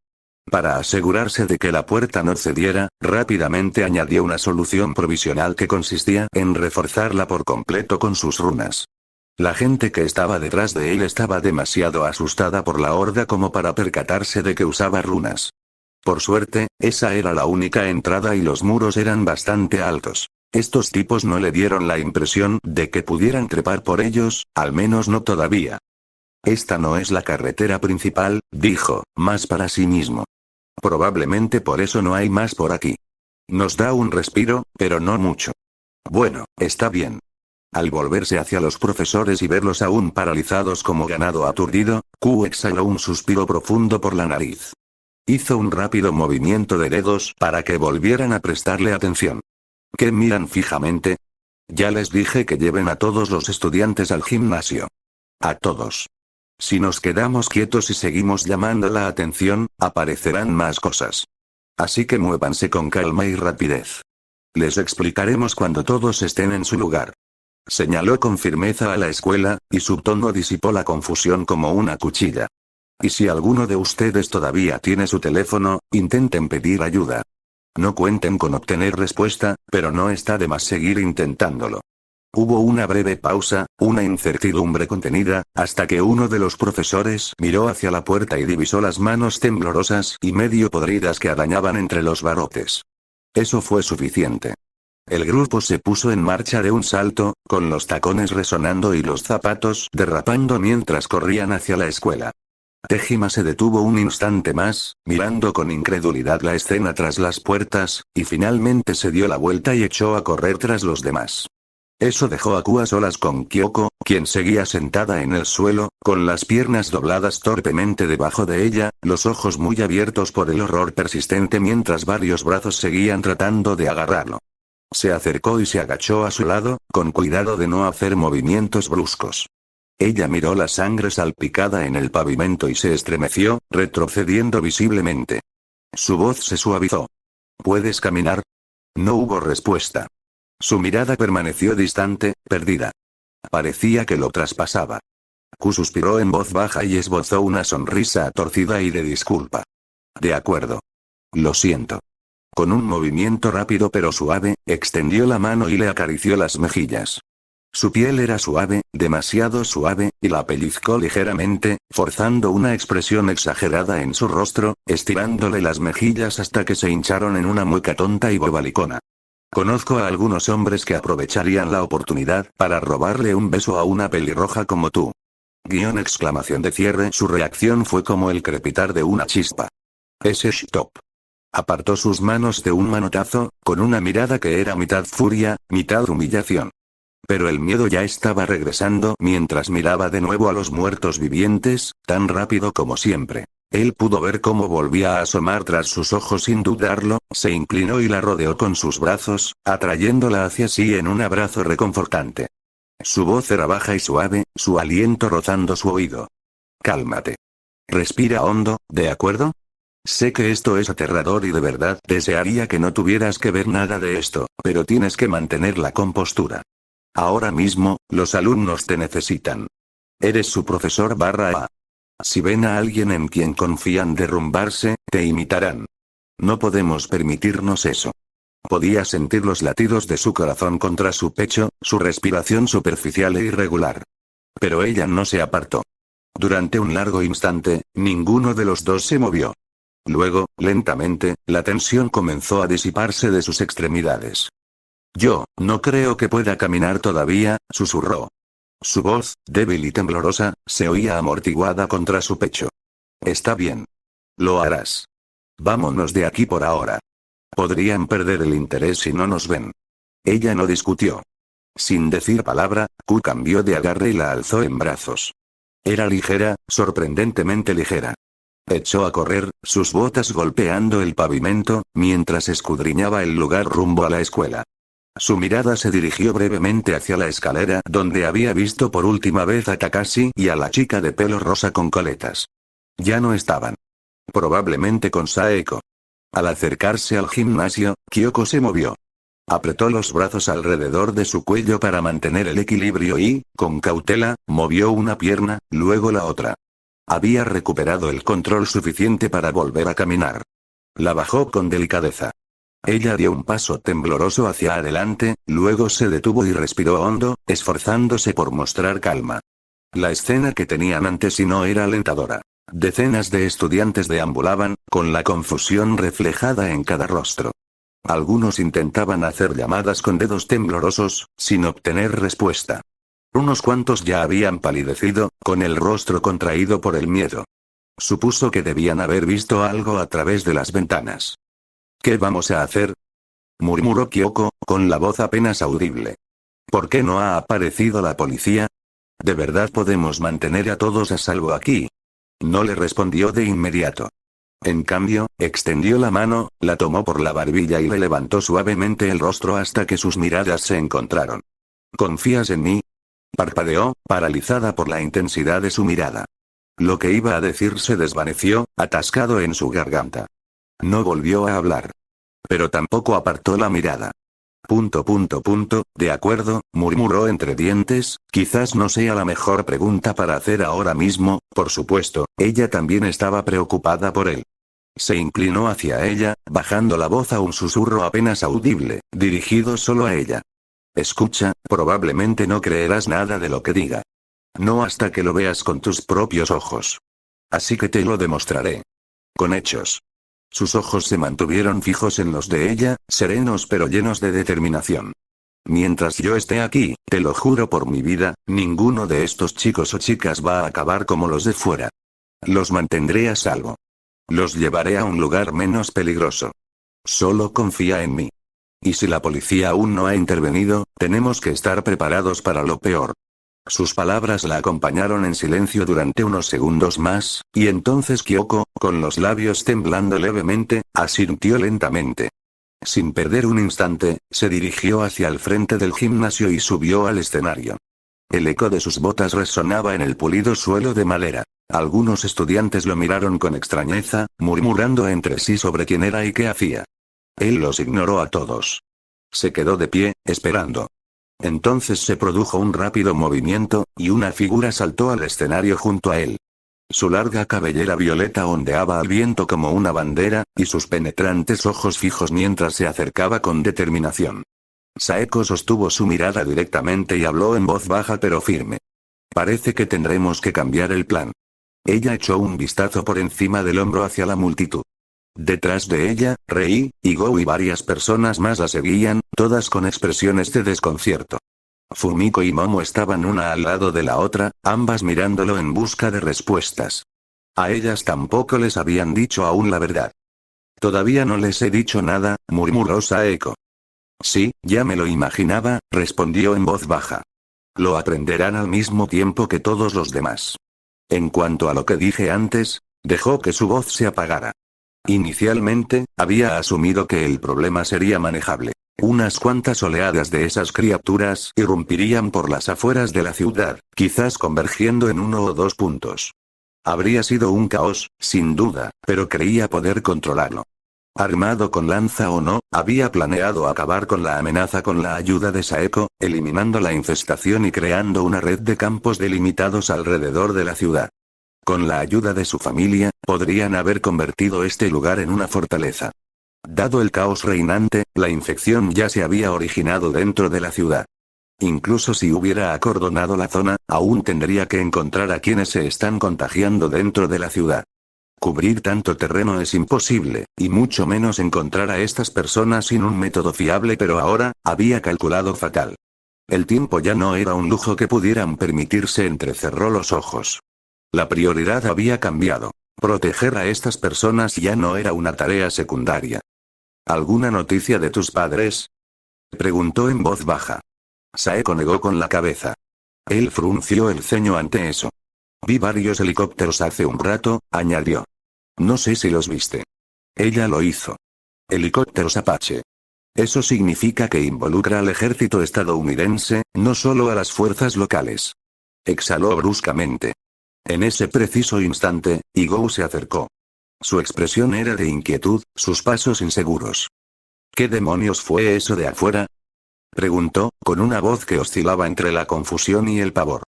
Para asegurarse de que la puerta no cediera, rápidamente añadió una solución provisional que consistía en reforzarla por completo con sus runas. La gente que estaba detrás de él estaba demasiado asustada por la horda como para percatarse de que usaba runas. Por suerte, esa era la única entrada y los muros eran bastante altos. Estos tipos no le dieron la impresión de que pudieran trepar por ellos, al menos no todavía. Esta no es la carretera principal, dijo, más para sí mismo. Probablemente por eso no hay más por aquí. Nos da un respiro, pero no mucho. Bueno, está bien. Al volverse hacia los profesores y verlos aún paralizados como ganado aturdido, Q exhaló un suspiro profundo por la nariz. Hizo un rápido movimiento de dedos para que volvieran a prestarle atención. ¿Qué miran fijamente? Ya les dije que lleven a todos los estudiantes al gimnasio. A todos. Si nos quedamos quietos y seguimos llamando la atención, aparecerán más cosas. Así que muévanse con calma y rapidez. Les explicaremos cuando todos estén en su lugar. Señaló con firmeza a la escuela, y su tono disipó la confusión como una cuchilla. Y si alguno de ustedes todavía tiene su teléfono, intenten pedir ayuda. No cuenten con obtener respuesta, pero no está de más seguir intentándolo. Hubo una breve pausa, una incertidumbre contenida, hasta que uno de los profesores miró hacia la puerta y divisó las manos temblorosas y medio podridas que arañaban entre los barrotes. Eso fue suficiente. El grupo se puso en marcha de un salto, con los tacones resonando y los zapatos derrapando mientras corrían hacia la escuela. Tejima se detuvo un instante más, mirando con incredulidad la escena tras las puertas, y finalmente se dio la vuelta y echó a correr tras los demás. Eso dejó a Q a solas con Kyoko, quien seguía sentada en el suelo, con las piernas dobladas torpemente debajo de ella, los ojos muy abiertos por el horror persistente mientras varios brazos seguían tratando de agarrarlo. Se acercó y se agachó a su lado, con cuidado de no hacer movimientos bruscos. Ella miró la sangre salpicada en el pavimento y se estremeció, retrocediendo visiblemente. Su voz se suavizó. ¿Puedes caminar? No hubo respuesta. Su mirada permaneció distante, perdida. Parecía que lo traspasaba. Q suspiró en voz baja y esbozó una sonrisa torcida y de disculpa. De acuerdo. Lo siento. Con un movimiento rápido pero suave, extendió la mano y le acarició las mejillas. Su piel era suave, demasiado suave, y la pellizcó ligeramente, forzando una expresión exagerada en su rostro, estirándole las mejillas hasta que se hincharon en una mueca tonta y bobalicona. Conozco a algunos hombres que aprovecharían la oportunidad para robarle un beso a una pelirroja como tú. Exclamación de cierre. Su reacción fue como el crepitar de una chispa. Ese stop. Apartó sus manos de un manotazo, con una mirada que era mitad furia, mitad humillación. Pero el miedo ya estaba regresando mientras miraba de nuevo a los muertos vivientes, tan rápido como siempre. Él pudo ver cómo volvía a asomar tras sus ojos sin dudarlo, se inclinó y la rodeó con sus brazos, atrayéndola hacia sí en un abrazo reconfortante. Su voz era baja y suave, su aliento rozando su oído. Cálmate. Respira hondo, ¿de acuerdo? Sé que esto es aterrador y de verdad desearía que no tuvieras que ver nada de esto, pero tienes que mantener la compostura. Ahora mismo, los alumnos te necesitan. Eres su profesor /A. Si ven a alguien en quien confían derrumbarse, te imitarán. No podemos permitirnos eso. Podía sentir los latidos de su corazón contra su pecho, su respiración superficial e irregular. Pero ella no se apartó. Durante un largo instante, ninguno de los dos se movió. Luego, lentamente, la tensión comenzó a disiparse de sus extremidades. Yo, no creo que pueda caminar todavía, susurró. Su voz, débil y temblorosa, se oía amortiguada contra su pecho. Está bien. Lo harás. Vámonos de aquí por ahora. Podrían perder el interés si no nos ven. Ella no discutió. Sin decir palabra, Q cambió de agarre y la alzó en brazos. Era ligera, sorprendentemente ligera. Echó a correr, sus botas golpeando el pavimento, mientras escudriñaba el lugar rumbo a la escuela. Su mirada se dirigió brevemente hacia la escalera donde había visto por última vez a Takashi y a la chica de pelo rosa con coletas. Ya no estaban. Probablemente con Saeko. Al acercarse al gimnasio, Kyoko se movió. Apretó los brazos alrededor de su cuello para mantener el equilibrio y, con cautela, movió una pierna, luego la otra. Había recuperado el control suficiente para volver a caminar. La bajó con delicadeza. Ella dio un paso tembloroso hacia adelante, luego se detuvo y respiró hondo, esforzándose por mostrar calma. La escena que tenían ante sí no era alentadora. Decenas de estudiantes deambulaban, con la confusión reflejada en cada rostro. Algunos intentaban hacer llamadas con dedos temblorosos, sin obtener respuesta. Unos cuantos ya habían palidecido, con el rostro contraído por el miedo. Supuso que debían haber visto algo a través de las ventanas. ¿Qué vamos a hacer?, murmuró Kyoko, con la voz apenas audible. ¿Por qué no ha aparecido la policía? ¿De verdad podemos mantener a todos a salvo aquí? No le respondió de inmediato. En cambio, extendió la mano, la tomó por la barbilla y le levantó suavemente el rostro hasta que sus miradas se encontraron. ¿Confías en mí?, parpadeó, paralizada por la intensidad de su mirada. Lo que iba a decir se desvaneció, atascado en su garganta. No volvió a hablar. Pero tampoco apartó la mirada. De acuerdo, murmuró entre dientes, quizás no sea la mejor pregunta para hacer ahora mismo, por supuesto, ella también estaba preocupada por él. Se inclinó hacia ella, bajando la voz a un susurro apenas audible, dirigido solo a ella. Escucha, probablemente no creerás nada de lo que diga. No hasta que lo veas con tus propios ojos. Así que te lo demostraré. Con hechos. Sus ojos se mantuvieron fijos en los de ella, serenos pero llenos de determinación. Mientras yo esté aquí, te lo juro por mi vida, ninguno de estos chicos o chicas va a acabar como los de fuera. Los mantendré a salvo. Los llevaré a un lugar menos peligroso. Solo confía en mí. Y si la policía aún no ha intervenido, tenemos que estar preparados para lo peor. Sus palabras la acompañaron en silencio durante unos segundos más, y entonces Kyoko, con los labios temblando levemente, asintió lentamente. Sin perder un instante, se dirigió hacia el frente del gimnasio y subió al escenario. El eco de sus botas resonaba en el pulido suelo de madera. Algunos estudiantes lo miraron con extrañeza, murmurando entre sí sobre quién era y qué hacía. Él los ignoró a todos. Se quedó de pie, esperando. Entonces se produjo un rápido movimiento, y una figura saltó al escenario junto a él. Su larga cabellera violeta ondeaba al viento como una bandera, y sus penetrantes ojos fijos mientras se acercaba con determinación. Saeko sostuvo su mirada directamente y habló en voz baja pero firme. Parece que tendremos que cambiar el plan. Ella echó un vistazo por encima del hombro hacia la multitud. Detrás de ella, Rei, Igo y varias personas más la seguían, todas con expresiones de desconcierto. Fumiko y Momo estaban una al lado de la otra, ambas mirándolo en busca de respuestas. A ellas tampoco les habían dicho aún la verdad. Todavía no les he dicho nada, murmuró Saeko. Sí, ya me lo imaginaba, respondió en voz baja. Lo aprenderán al mismo tiempo que todos los demás. En cuanto a lo que dije antes, dejó que su voz se apagara. Inicialmente, había asumido que el problema sería manejable. Unas cuantas oleadas de esas criaturas irrumpirían por las afueras de la ciudad, quizás convergiendo en 1 o 2 puntos. Habría sido un caos, sin duda, pero creía poder controlarlo. Armado con lanza o no, había planeado acabar con la amenaza con la ayuda de Saeko, eliminando la infestación y creando una red de campos delimitados alrededor de la ciudad. Con la ayuda de su familia, podrían haber convertido este lugar en una fortaleza. Dado el caos reinante, la infección ya se había originado dentro de la ciudad. Incluso si hubiera acordonado la zona, aún tendría que encontrar a quienes se están contagiando dentro de la ciudad. Cubrir tanto terreno es imposible, y mucho menos encontrar a estas personas sin un método fiable, pero ahora, había calculado fatal. El tiempo ya no era un lujo que pudieran permitirse. Entrecerró los ojos. La prioridad había cambiado. Proteger a estas personas ya no era una tarea secundaria. ¿Alguna noticia de tus padres?, preguntó en voz baja. Saeko negó con la cabeza. Él frunció el ceño ante eso. Vi varios helicópteros hace un rato, añadió. No sé si los viste. Ella lo hizo. Helicópteros Apache. Eso significa que involucra al ejército estadounidense, no solo a las fuerzas locales. Exhaló bruscamente. En ese preciso instante, Igo se acercó. Su expresión era de inquietud, sus pasos inseguros. ¿Qué demonios fue eso de afuera?, preguntó, con una voz que oscilaba entre la confusión y el pavor.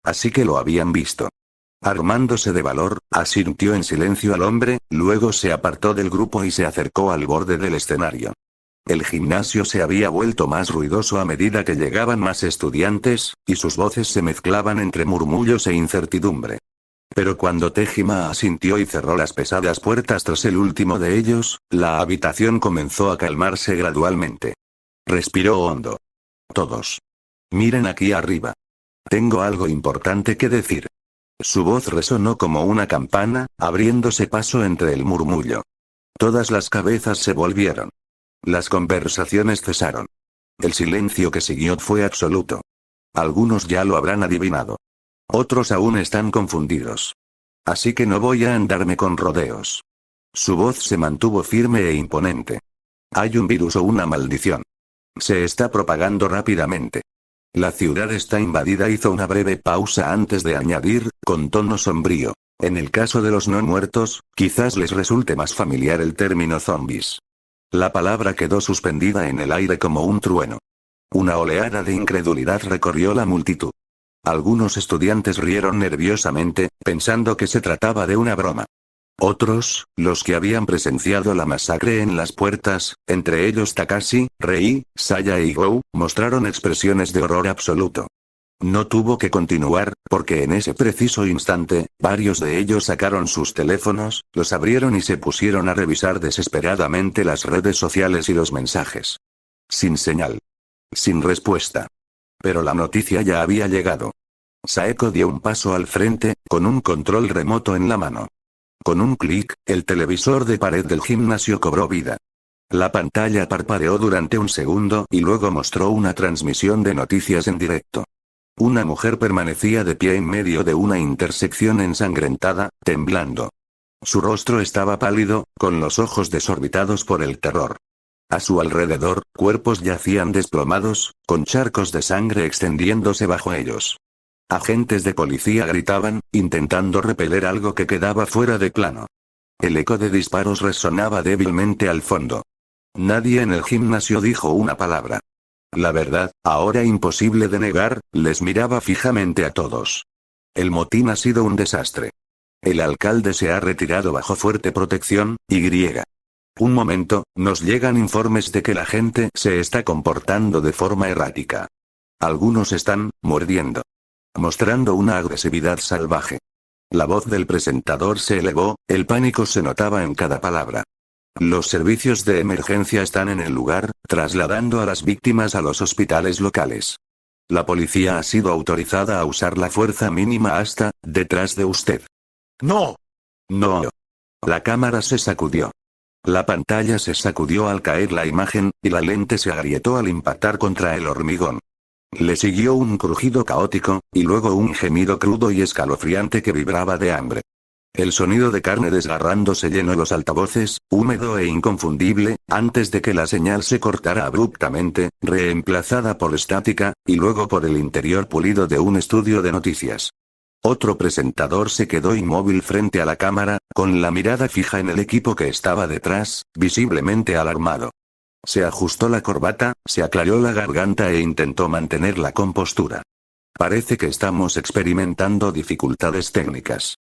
Así que lo habían visto. Armándose de valor, asintió en silencio al hombre, luego se apartó del grupo y se acercó al borde del escenario. El gimnasio se había vuelto más ruidoso a medida que llegaban más estudiantes, y sus voces se mezclaban entre murmullos e incertidumbre. Pero cuando Tejima asintió y cerró las pesadas puertas tras el último de ellos, la habitación comenzó a calmarse gradualmente. Respiró hondo. Todos. Miren aquí arriba. Tengo algo importante que decir. Su voz resonó como una campana, abriéndose paso entre el murmullo. Todas las cabezas se volvieron. Las conversaciones cesaron. El silencio que siguió fue absoluto. Algunos ya lo habrán adivinado. Otros aún están confundidos. Así que no voy a andarme con rodeos. Su voz se mantuvo firme e imponente. Hay un virus o una maldición. Se está propagando rápidamente. La ciudad está invadida. Hizo una breve pausa antes de añadir, con tono sombrío. En el caso de los no muertos, quizás les resulte más familiar el término zombies. La palabra quedó suspendida en el aire como un trueno. Una oleada de incredulidad recorrió la multitud. Algunos estudiantes rieron nerviosamente, pensando que se trataba de una broma. Otros, los que habían presenciado la masacre en las puertas, entre ellos Takashi, Rei, Saya y Gou, mostraron expresiones de horror absoluto. No tuvo que continuar, porque en ese preciso instante, varios de ellos sacaron sus teléfonos, los abrieron y se pusieron a revisar desesperadamente las redes sociales y los mensajes. Sin señal. Sin respuesta. Pero la noticia ya había llegado. Saeko dio un paso al frente, con un control remoto en la mano. Con un clic, el televisor de pared del gimnasio cobró vida. La pantalla parpadeó durante un segundo y luego mostró una transmisión de noticias en directo. Una mujer permanecía de pie en medio de una intersección ensangrentada, temblando. Su rostro estaba pálido, con los ojos desorbitados por el terror. A su alrededor, cuerpos yacían desplomados, con charcos de sangre extendiéndose bajo ellos. Agentes de policía gritaban, intentando repeler algo que quedaba fuera de plano. El eco de disparos resonaba débilmente al fondo. Nadie en el gimnasio dijo una palabra. La verdad, ahora imposible de negar, les miraba fijamente a todos. El motín ha sido un desastre. El alcalde se ha retirado bajo fuerte protección, y. Un momento, nos llegan informes de que la gente se está comportando de forma errática. Algunos están mordiendo, mostrando una agresividad salvaje. La voz del presentador se elevó, el pánico se notaba en cada palabra. Los servicios de emergencia están en el lugar, trasladando a las víctimas a los hospitales locales. La policía ha sido autorizada a usar la fuerza mínima hasta detrás de usted. ¡No! No. La cámara se sacudió. La pantalla se sacudió al caer la imagen, y la lente se agrietó al impactar contra el hormigón. Le siguió un crujido caótico, y luego un gemido crudo y escalofriante que vibraba de hambre. El sonido de carne desgarrándose llenó los altavoces, húmedo e inconfundible, antes de que la señal se cortara abruptamente, reemplazada por estática, y luego por el interior pulido de un estudio de noticias. Otro presentador se quedó inmóvil frente a la cámara, con la mirada fija en el equipo que estaba detrás, visiblemente alarmado. Se ajustó la corbata, se aclaró la garganta e intentó mantener la compostura. Parece que estamos experimentando dificultades técnicas.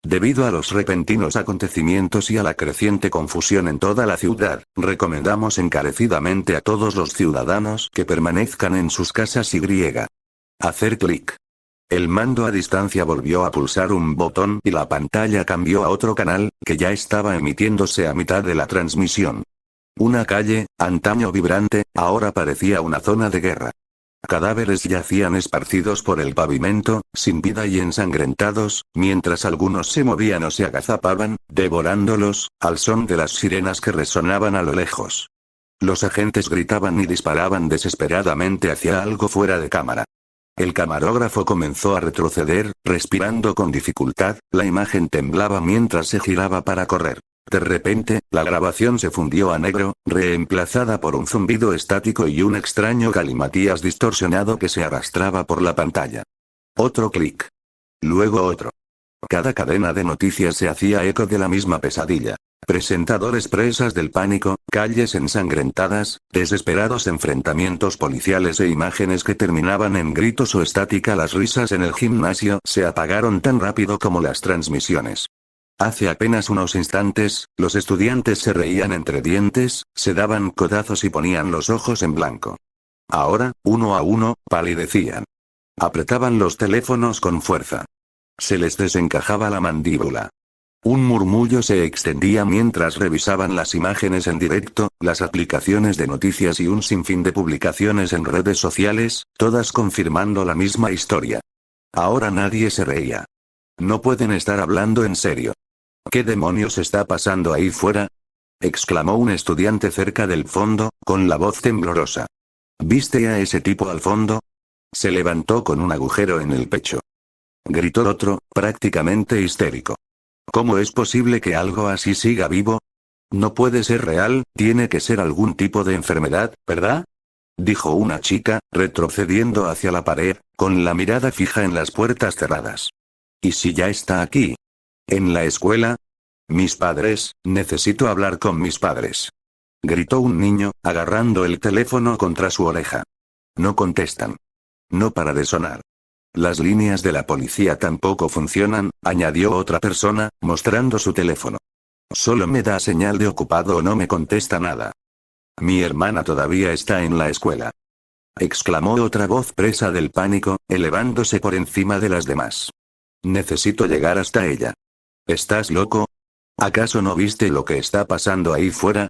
Debido a los repentinos acontecimientos y a la creciente confusión en toda la ciudad, recomendamos encarecidamente a todos los ciudadanos que permanezcan en sus casas y. Hacer clic. El mando a distancia volvió a pulsar un botón y la pantalla cambió a otro canal, que ya estaba emitiéndose a mitad de la transmisión. Una calle, antaño vibrante, ahora parecía una zona de guerra. Cadáveres yacían esparcidos por el pavimento, sin vida y ensangrentados, mientras algunos se movían o se agazapaban, devorándolos, al son de las sirenas que resonaban a lo lejos. Los agentes gritaban y disparaban desesperadamente hacia algo fuera de cámara. El camarógrafo comenzó a retroceder, respirando con dificultad, la imagen temblaba mientras se giraba para correr. De repente, la grabación se fundió a negro, reemplazada por un zumbido estático y un extraño galimatías distorsionado que se arrastraba por la pantalla. Otro clic. Luego otro. Cada cadena de noticias se hacía eco de la misma pesadilla. Presentadores presas del pánico, calles ensangrentadas, desesperados enfrentamientos policiales e imágenes que terminaban en gritos o estática. Las risas en el gimnasio se apagaron tan rápido como las transmisiones. Hace apenas unos instantes, los estudiantes se reían entre dientes, se daban codazos y ponían los ojos en blanco. Ahora, uno a uno, palidecían. Apretaban los teléfonos con fuerza. Se les desencajaba la mandíbula. Un murmullo se extendía mientras revisaban las imágenes en directo, las aplicaciones de noticias y un sinfín de publicaciones en redes sociales, todas confirmando la misma historia. Ahora nadie se reía. No pueden estar hablando en serio. ¿Qué demonios está pasando ahí fuera? Exclamó un estudiante cerca del fondo, con la voz temblorosa. ¿Viste a ese tipo al fondo? Se levantó con un agujero en el pecho. Gritó otro, prácticamente histérico. ¿Cómo es posible que algo así siga vivo? No puede ser real, tiene que ser algún tipo de enfermedad, ¿verdad? Dijo una chica, retrocediendo hacia la pared, con la mirada fija en las puertas cerradas. ¿Y si ya está aquí? ¿En la escuela? Mis padres, necesito hablar con mis padres. Gritó un niño, agarrando el teléfono contra su oreja. No contestan. No para de sonar. Las líneas de la policía tampoco funcionan, añadió otra persona, mostrando su teléfono. Solo me da señal de ocupado o no me contesta nada. Mi hermana todavía está en la escuela. Exclamó otra voz presa del pánico, elevándose por encima de las demás. Necesito llegar hasta ella. ¿Estás loco? ¿Acaso no viste lo que está pasando ahí fuera?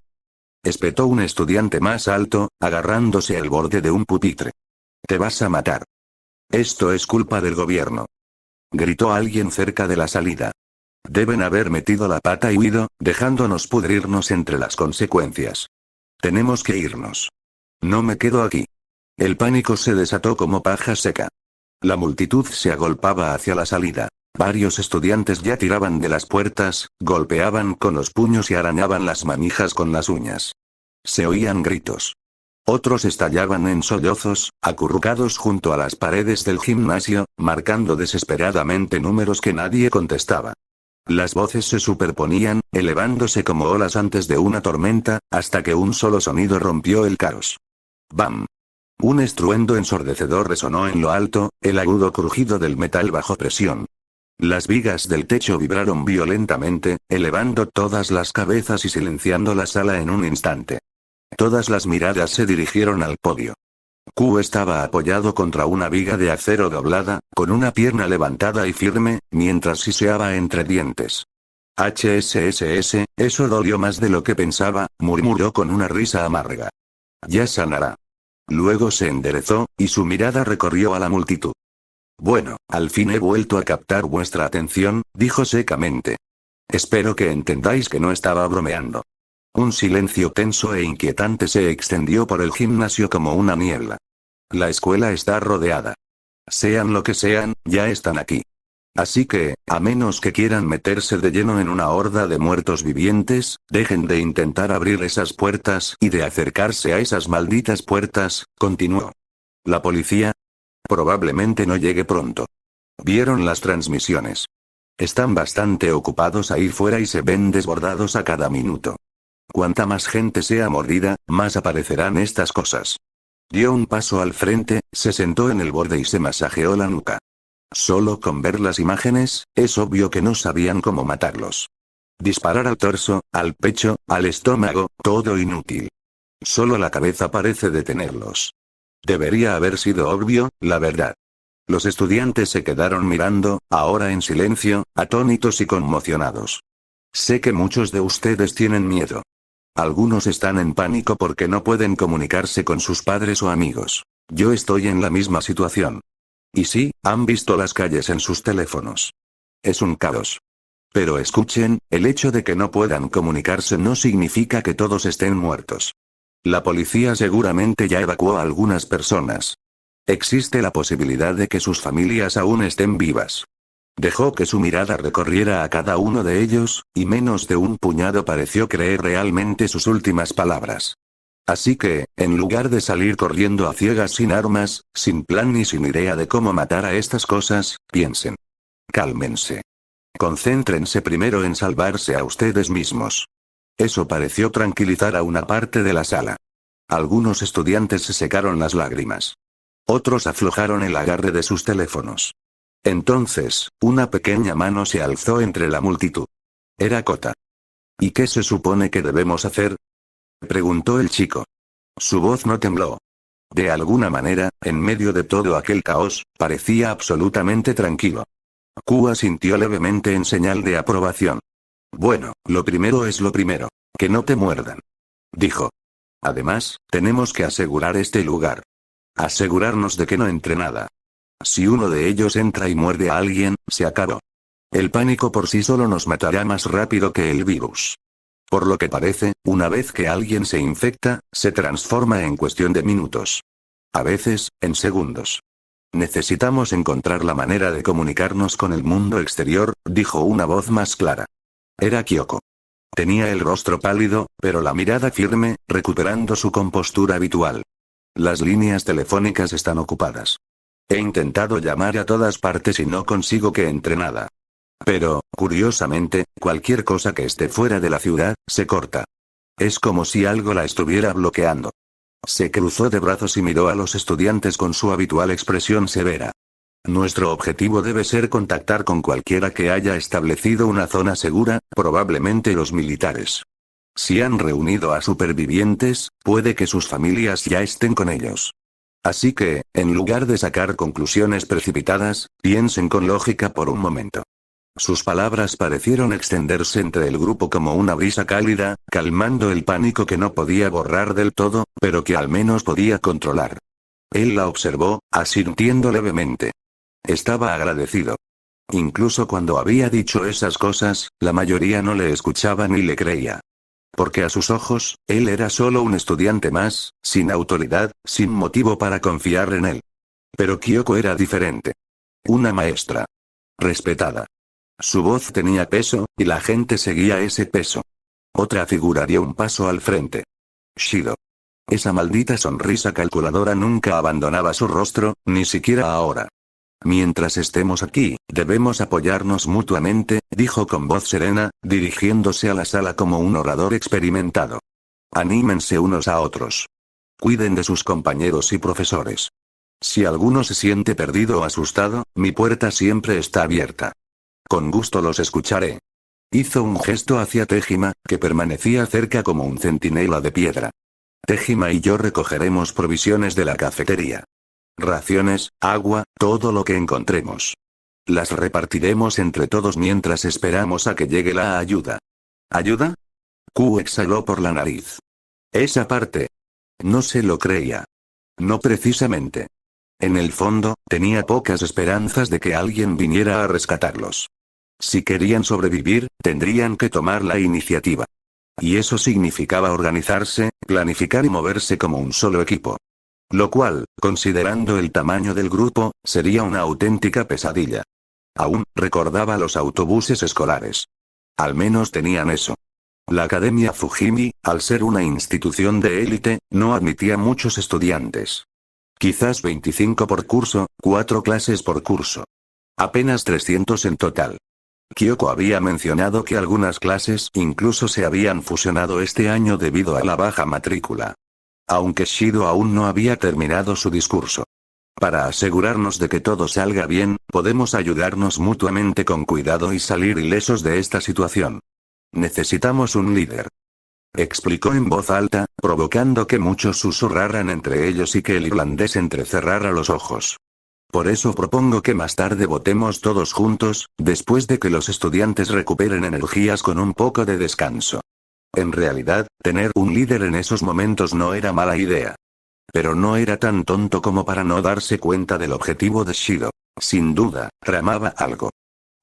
Espetó un estudiante más alto, agarrándose al borde de un pupitre. Te vas a matar. Esto es culpa del gobierno. Gritó alguien cerca de la salida. Deben haber metido la pata y huido, dejándonos pudrirnos entre las consecuencias. Tenemos que irnos. No me quedo aquí. El pánico se desató como paja seca. La multitud se agolpaba hacia la salida. Varios estudiantes ya tiraban de las puertas, golpeaban con los puños y arañaban las manijas con las uñas. Se oían gritos. Otros estallaban en sollozos, acurrucados junto a las paredes del gimnasio, marcando desesperadamente números que nadie contestaba. Las voces se superponían, elevándose como olas antes de una tormenta, hasta que un solo sonido rompió el caos. ¡Bam! Un estruendo ensordecedor resonó en lo alto, el agudo crujido del metal bajo presión. Las vigas del techo vibraron violentamente, elevando todas las cabezas y silenciando la sala en un instante. Todas las miradas se dirigieron al podio. Q estaba apoyado contra una viga de acero doblada, con una pierna levantada y firme, mientras siseaba entre dientes. HSSS, eso dolió más de lo que pensaba, murmuró con una risa amarga. Ya sanará. Luego se enderezó, y su mirada recorrió a la multitud. Bueno, al fin he vuelto a captar vuestra atención, dijo secamente. Espero que entendáis que no estaba bromeando. Un silencio tenso e inquietante se extendió por el gimnasio como una niebla. La escuela está rodeada. Sean lo que sean, ya están aquí. Así que, a menos que quieran meterse de lleno en una horda de muertos vivientes, dejen de intentar abrir esas puertas y de acercarse a esas malditas puertas, continuó. ¿La policía? Probablemente no llegue pronto. ¿Vieron las transmisiones? Están bastante ocupados ahí fuera y se ven desbordados a cada minuto. Cuanta más gente sea mordida, más aparecerán estas cosas. Dio un paso al frente, se sentó en el borde y se masajeó la nuca. Solo con ver las imágenes, es obvio que no sabían cómo matarlos. Disparar al torso, al pecho, al estómago, todo inútil. Solo la cabeza parece detenerlos. Debería haber sido obvio, la verdad. Los estudiantes se quedaron mirando, ahora en silencio, atónitos y conmocionados. Sé que muchos de ustedes tienen miedo. Algunos están en pánico porque no pueden comunicarse con sus padres o amigos. Yo estoy en la misma situación. Y sí, han visto las calles en sus teléfonos. Es un caos. Pero escuchen, el hecho de que no puedan comunicarse no significa que todos estén muertos. La policía seguramente ya evacuó a algunas personas. Existe la posibilidad de que sus familias aún estén vivas. Dejó que su mirada recorriera a cada uno de ellos, y menos de un puñado pareció creer realmente sus últimas palabras. Así que, en lugar de salir corriendo a ciegas sin armas, sin plan ni sin idea de cómo matar a estas cosas, piensen. Cálmense. Concéntrense primero en salvarse a ustedes mismos. Eso pareció tranquilizar a una parte de la sala. Algunos estudiantes se secaron las lágrimas. Otros aflojaron el agarre de sus teléfonos. Entonces, una pequeña mano se alzó entre la multitud. Era Kota. ¿Y qué se supone que debemos hacer?, preguntó el chico. Su voz no tembló. De alguna manera, en medio de todo aquel caos, parecía absolutamente tranquilo. Q sintió levemente en señal de aprobación. Bueno, lo primero es lo primero. Que no te muerdan. Dijo. Además, tenemos que asegurar este lugar. Asegurarnos de que no entre nada. Si uno de ellos entra y muerde a alguien, se acabó. El pánico por sí solo nos matará más rápido que el virus. Por lo que parece, una vez que alguien se infecta, se transforma en cuestión de minutos. A veces, en segundos. Necesitamos encontrar la manera de comunicarnos con el mundo exterior, dijo una voz más clara. Era Kyoko. Tenía el rostro pálido, pero la mirada firme, recuperando su compostura habitual. Las líneas telefónicas están ocupadas. He intentado llamar a todas partes y no consigo que entre nada. Pero, curiosamente, cualquier cosa que esté fuera de la ciudad, se corta. Es como si algo la estuviera bloqueando. Se cruzó de brazos y miró a los estudiantes con su habitual expresión severa. Nuestro objetivo debe ser contactar con cualquiera que haya establecido una zona segura, probablemente los militares. Si han reunido a supervivientes, puede que sus familias ya estén con ellos. Así que, en lugar de sacar conclusiones precipitadas, piensen con lógica por un momento. Sus palabras parecieron extenderse entre el grupo como una brisa cálida, calmando el pánico que no podía borrar del todo, pero que al menos podía controlar. Él la observó, asintiendo levemente. Estaba agradecido. Incluso cuando había dicho esas cosas, la mayoría no le escuchaba ni le creía. Porque a sus ojos, él era solo un estudiante más, sin autoridad, sin motivo para confiar en él. Pero Kyoko era diferente. Una maestra. Respetada. Su voz tenía peso, y la gente seguía ese peso. Otra figura dio un paso al frente. Shido. Esa maldita sonrisa calculadora nunca abandonaba su rostro, ni siquiera ahora. Mientras estemos aquí, debemos apoyarnos mutuamente, dijo con voz serena, dirigiéndose a la sala como un orador experimentado. Anímense unos a otros. Cuiden de sus compañeros y profesores. Si alguno se siente perdido o asustado, mi puerta siempre está abierta. Con gusto los escucharé. Hizo un gesto hacia Tejima, que permanecía cerca como un centinela de piedra. Tejima y yo recogeremos provisiones de la cafetería. Raciones, agua, todo lo que encontremos. Las repartiremos entre todos mientras esperamos a que llegue la ayuda. ¿Ayuda? Q exhaló por la nariz. Esa parte. No se lo creía. No precisamente. En el fondo, tenía pocas esperanzas de que alguien viniera a rescatarlos. Si querían sobrevivir, tendrían que tomar la iniciativa. Y eso significaba organizarse, planificar y moverse como un solo equipo. Lo cual, considerando el tamaño del grupo, sería una auténtica pesadilla. Aún recordaba los autobuses escolares. Al menos tenían eso. La Academia Fujimi, al ser una institución de élite, no admitía muchos estudiantes. Quizás 25 por curso, 4 clases por curso. Apenas 300 en total. Kyoko había mencionado que algunas clases incluso se habían fusionado este año debido a la baja matrícula. Aunque Shido aún no había terminado su discurso. Para asegurarnos de que todo salga bien, podemos ayudarnos mutuamente con cuidado y salir ilesos de esta situación. Necesitamos un líder. Explicó en voz alta, provocando que muchos susurraran entre ellos y que el irlandés entrecerrara los ojos. Por eso propongo que más tarde votemos todos juntos, después de que los estudiantes recuperen energías con un poco de descanso. En realidad, tener un líder en esos momentos no era mala idea. Pero no era tan tonto como para no darse cuenta del objetivo de Shido. Sin duda, tramaba algo.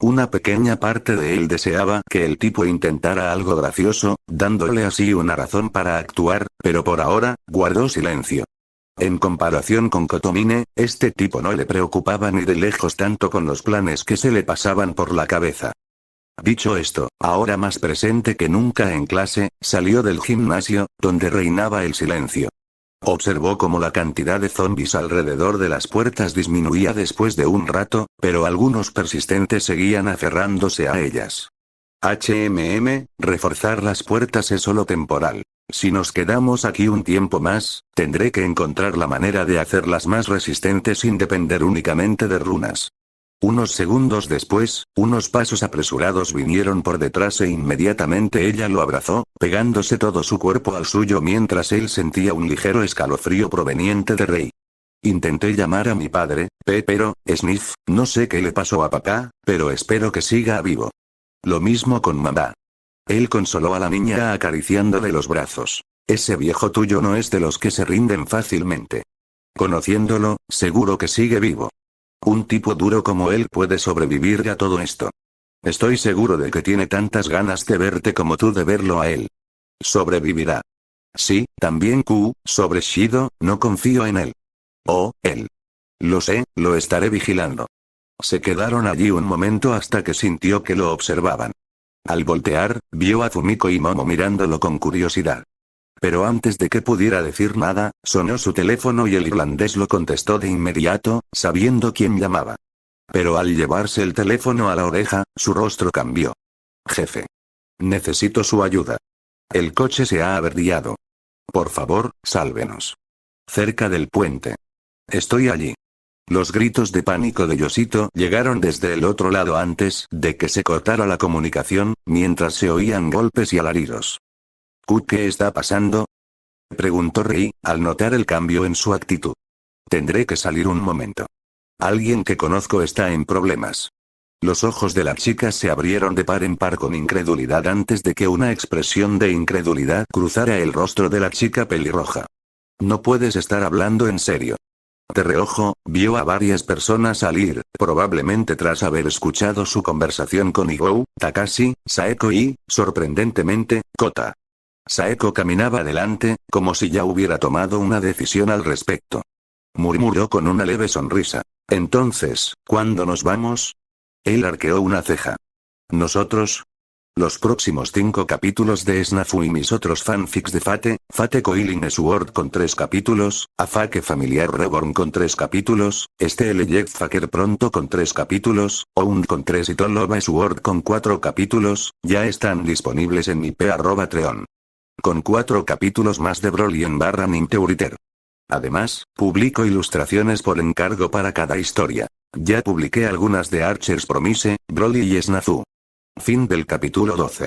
Una pequeña parte de él deseaba que el tipo intentara algo gracioso, dándole así una razón para actuar, pero por ahora, guardó silencio. En comparación con Kotomine, este tipo no le preocupaba ni de lejos tanto con los planes que se le pasaban por la cabeza. Dicho esto, ahora más presente que nunca en clase, salió del gimnasio, donde reinaba el silencio. Observó cómo la cantidad de zombies alrededor de las puertas disminuía después de un rato, pero algunos persistentes seguían aferrándose a ellas. Reforzar las puertas es solo temporal. Si nos quedamos aquí un tiempo más, tendré que encontrar la manera de hacerlas más resistentes sin depender únicamente de runas. Unos segundos después, unos pasos apresurados vinieron por detrás e inmediatamente ella lo abrazó, pegándose todo su cuerpo al suyo mientras él sentía un ligero escalofrío proveniente de Rei. Intenté llamar a mi padre, pero, Sniff, no sé qué le pasó a papá, pero espero que siga vivo. Lo mismo con mamá. Él consoló a la niña acariciándole los brazos. Ese viejo tuyo no es de los que se rinden fácilmente. Conociéndolo, seguro que sigue vivo. Un tipo duro como él puede sobrevivir a todo esto. Estoy seguro de que tiene tantas ganas de verte como tú de verlo a él. Sobrevivirá. Sí, también sobre Shido, no confío en él. Oh, él. Lo sé, lo estaré vigilando. Se quedaron allí un momento hasta que sintió que lo observaban. Al voltear, vio a Fumiko y Momo mirándolo con curiosidad. Pero antes de que pudiera decir nada, sonó su teléfono y el irlandés lo contestó de inmediato, sabiendo quién llamaba. Pero al llevarse el teléfono a la oreja, su rostro cambió. Jefe. Necesito su ayuda. El coche se ha averiado. Por favor, sálvenos. Cerca del puente. Estoy allí. Los gritos de pánico de Yoshito llegaron desde el otro lado antes de que se cortara la comunicación, mientras se oían golpes y alaridos. ¿Qué está pasando? Preguntó Rei, al notar el cambio en su actitud. Tendré que salir un momento. Alguien que conozco está en problemas. Los ojos de la chica se abrieron de par en par con incredulidad antes de que una expresión de incredulidad cruzara el rostro de la chica pelirroja. No puedes estar hablando en serio. De reojo, vio a varias personas salir, probablemente tras haber escuchado su conversación con Igou, Takashi, Saeko y, sorprendentemente, Kota. Saeko caminaba adelante, como si ya hubiera tomado una decisión al respecto. Murmuró con una leve sonrisa. Entonces, ¿cuándo nos vamos? Él arqueó una ceja. ¿Nosotros? Los próximos 5 capítulos de Snafu y mis otros fanfics de Fate Coiling Sword con 3 capítulos, A Fake Familiar Reborn con 3 capítulos, Steel Jetfaker pronto con 3 capítulos, Ound con 3 y Tolova Sword con 4 capítulos, ya están disponibles en mi p@treon. Con 4 capítulos más de Broly en /Ninteuriter. Además, publico ilustraciones por encargo para cada historia. Ya publiqué algunas de Archer's Promise, Broly y Snafu. Fin del capítulo 12.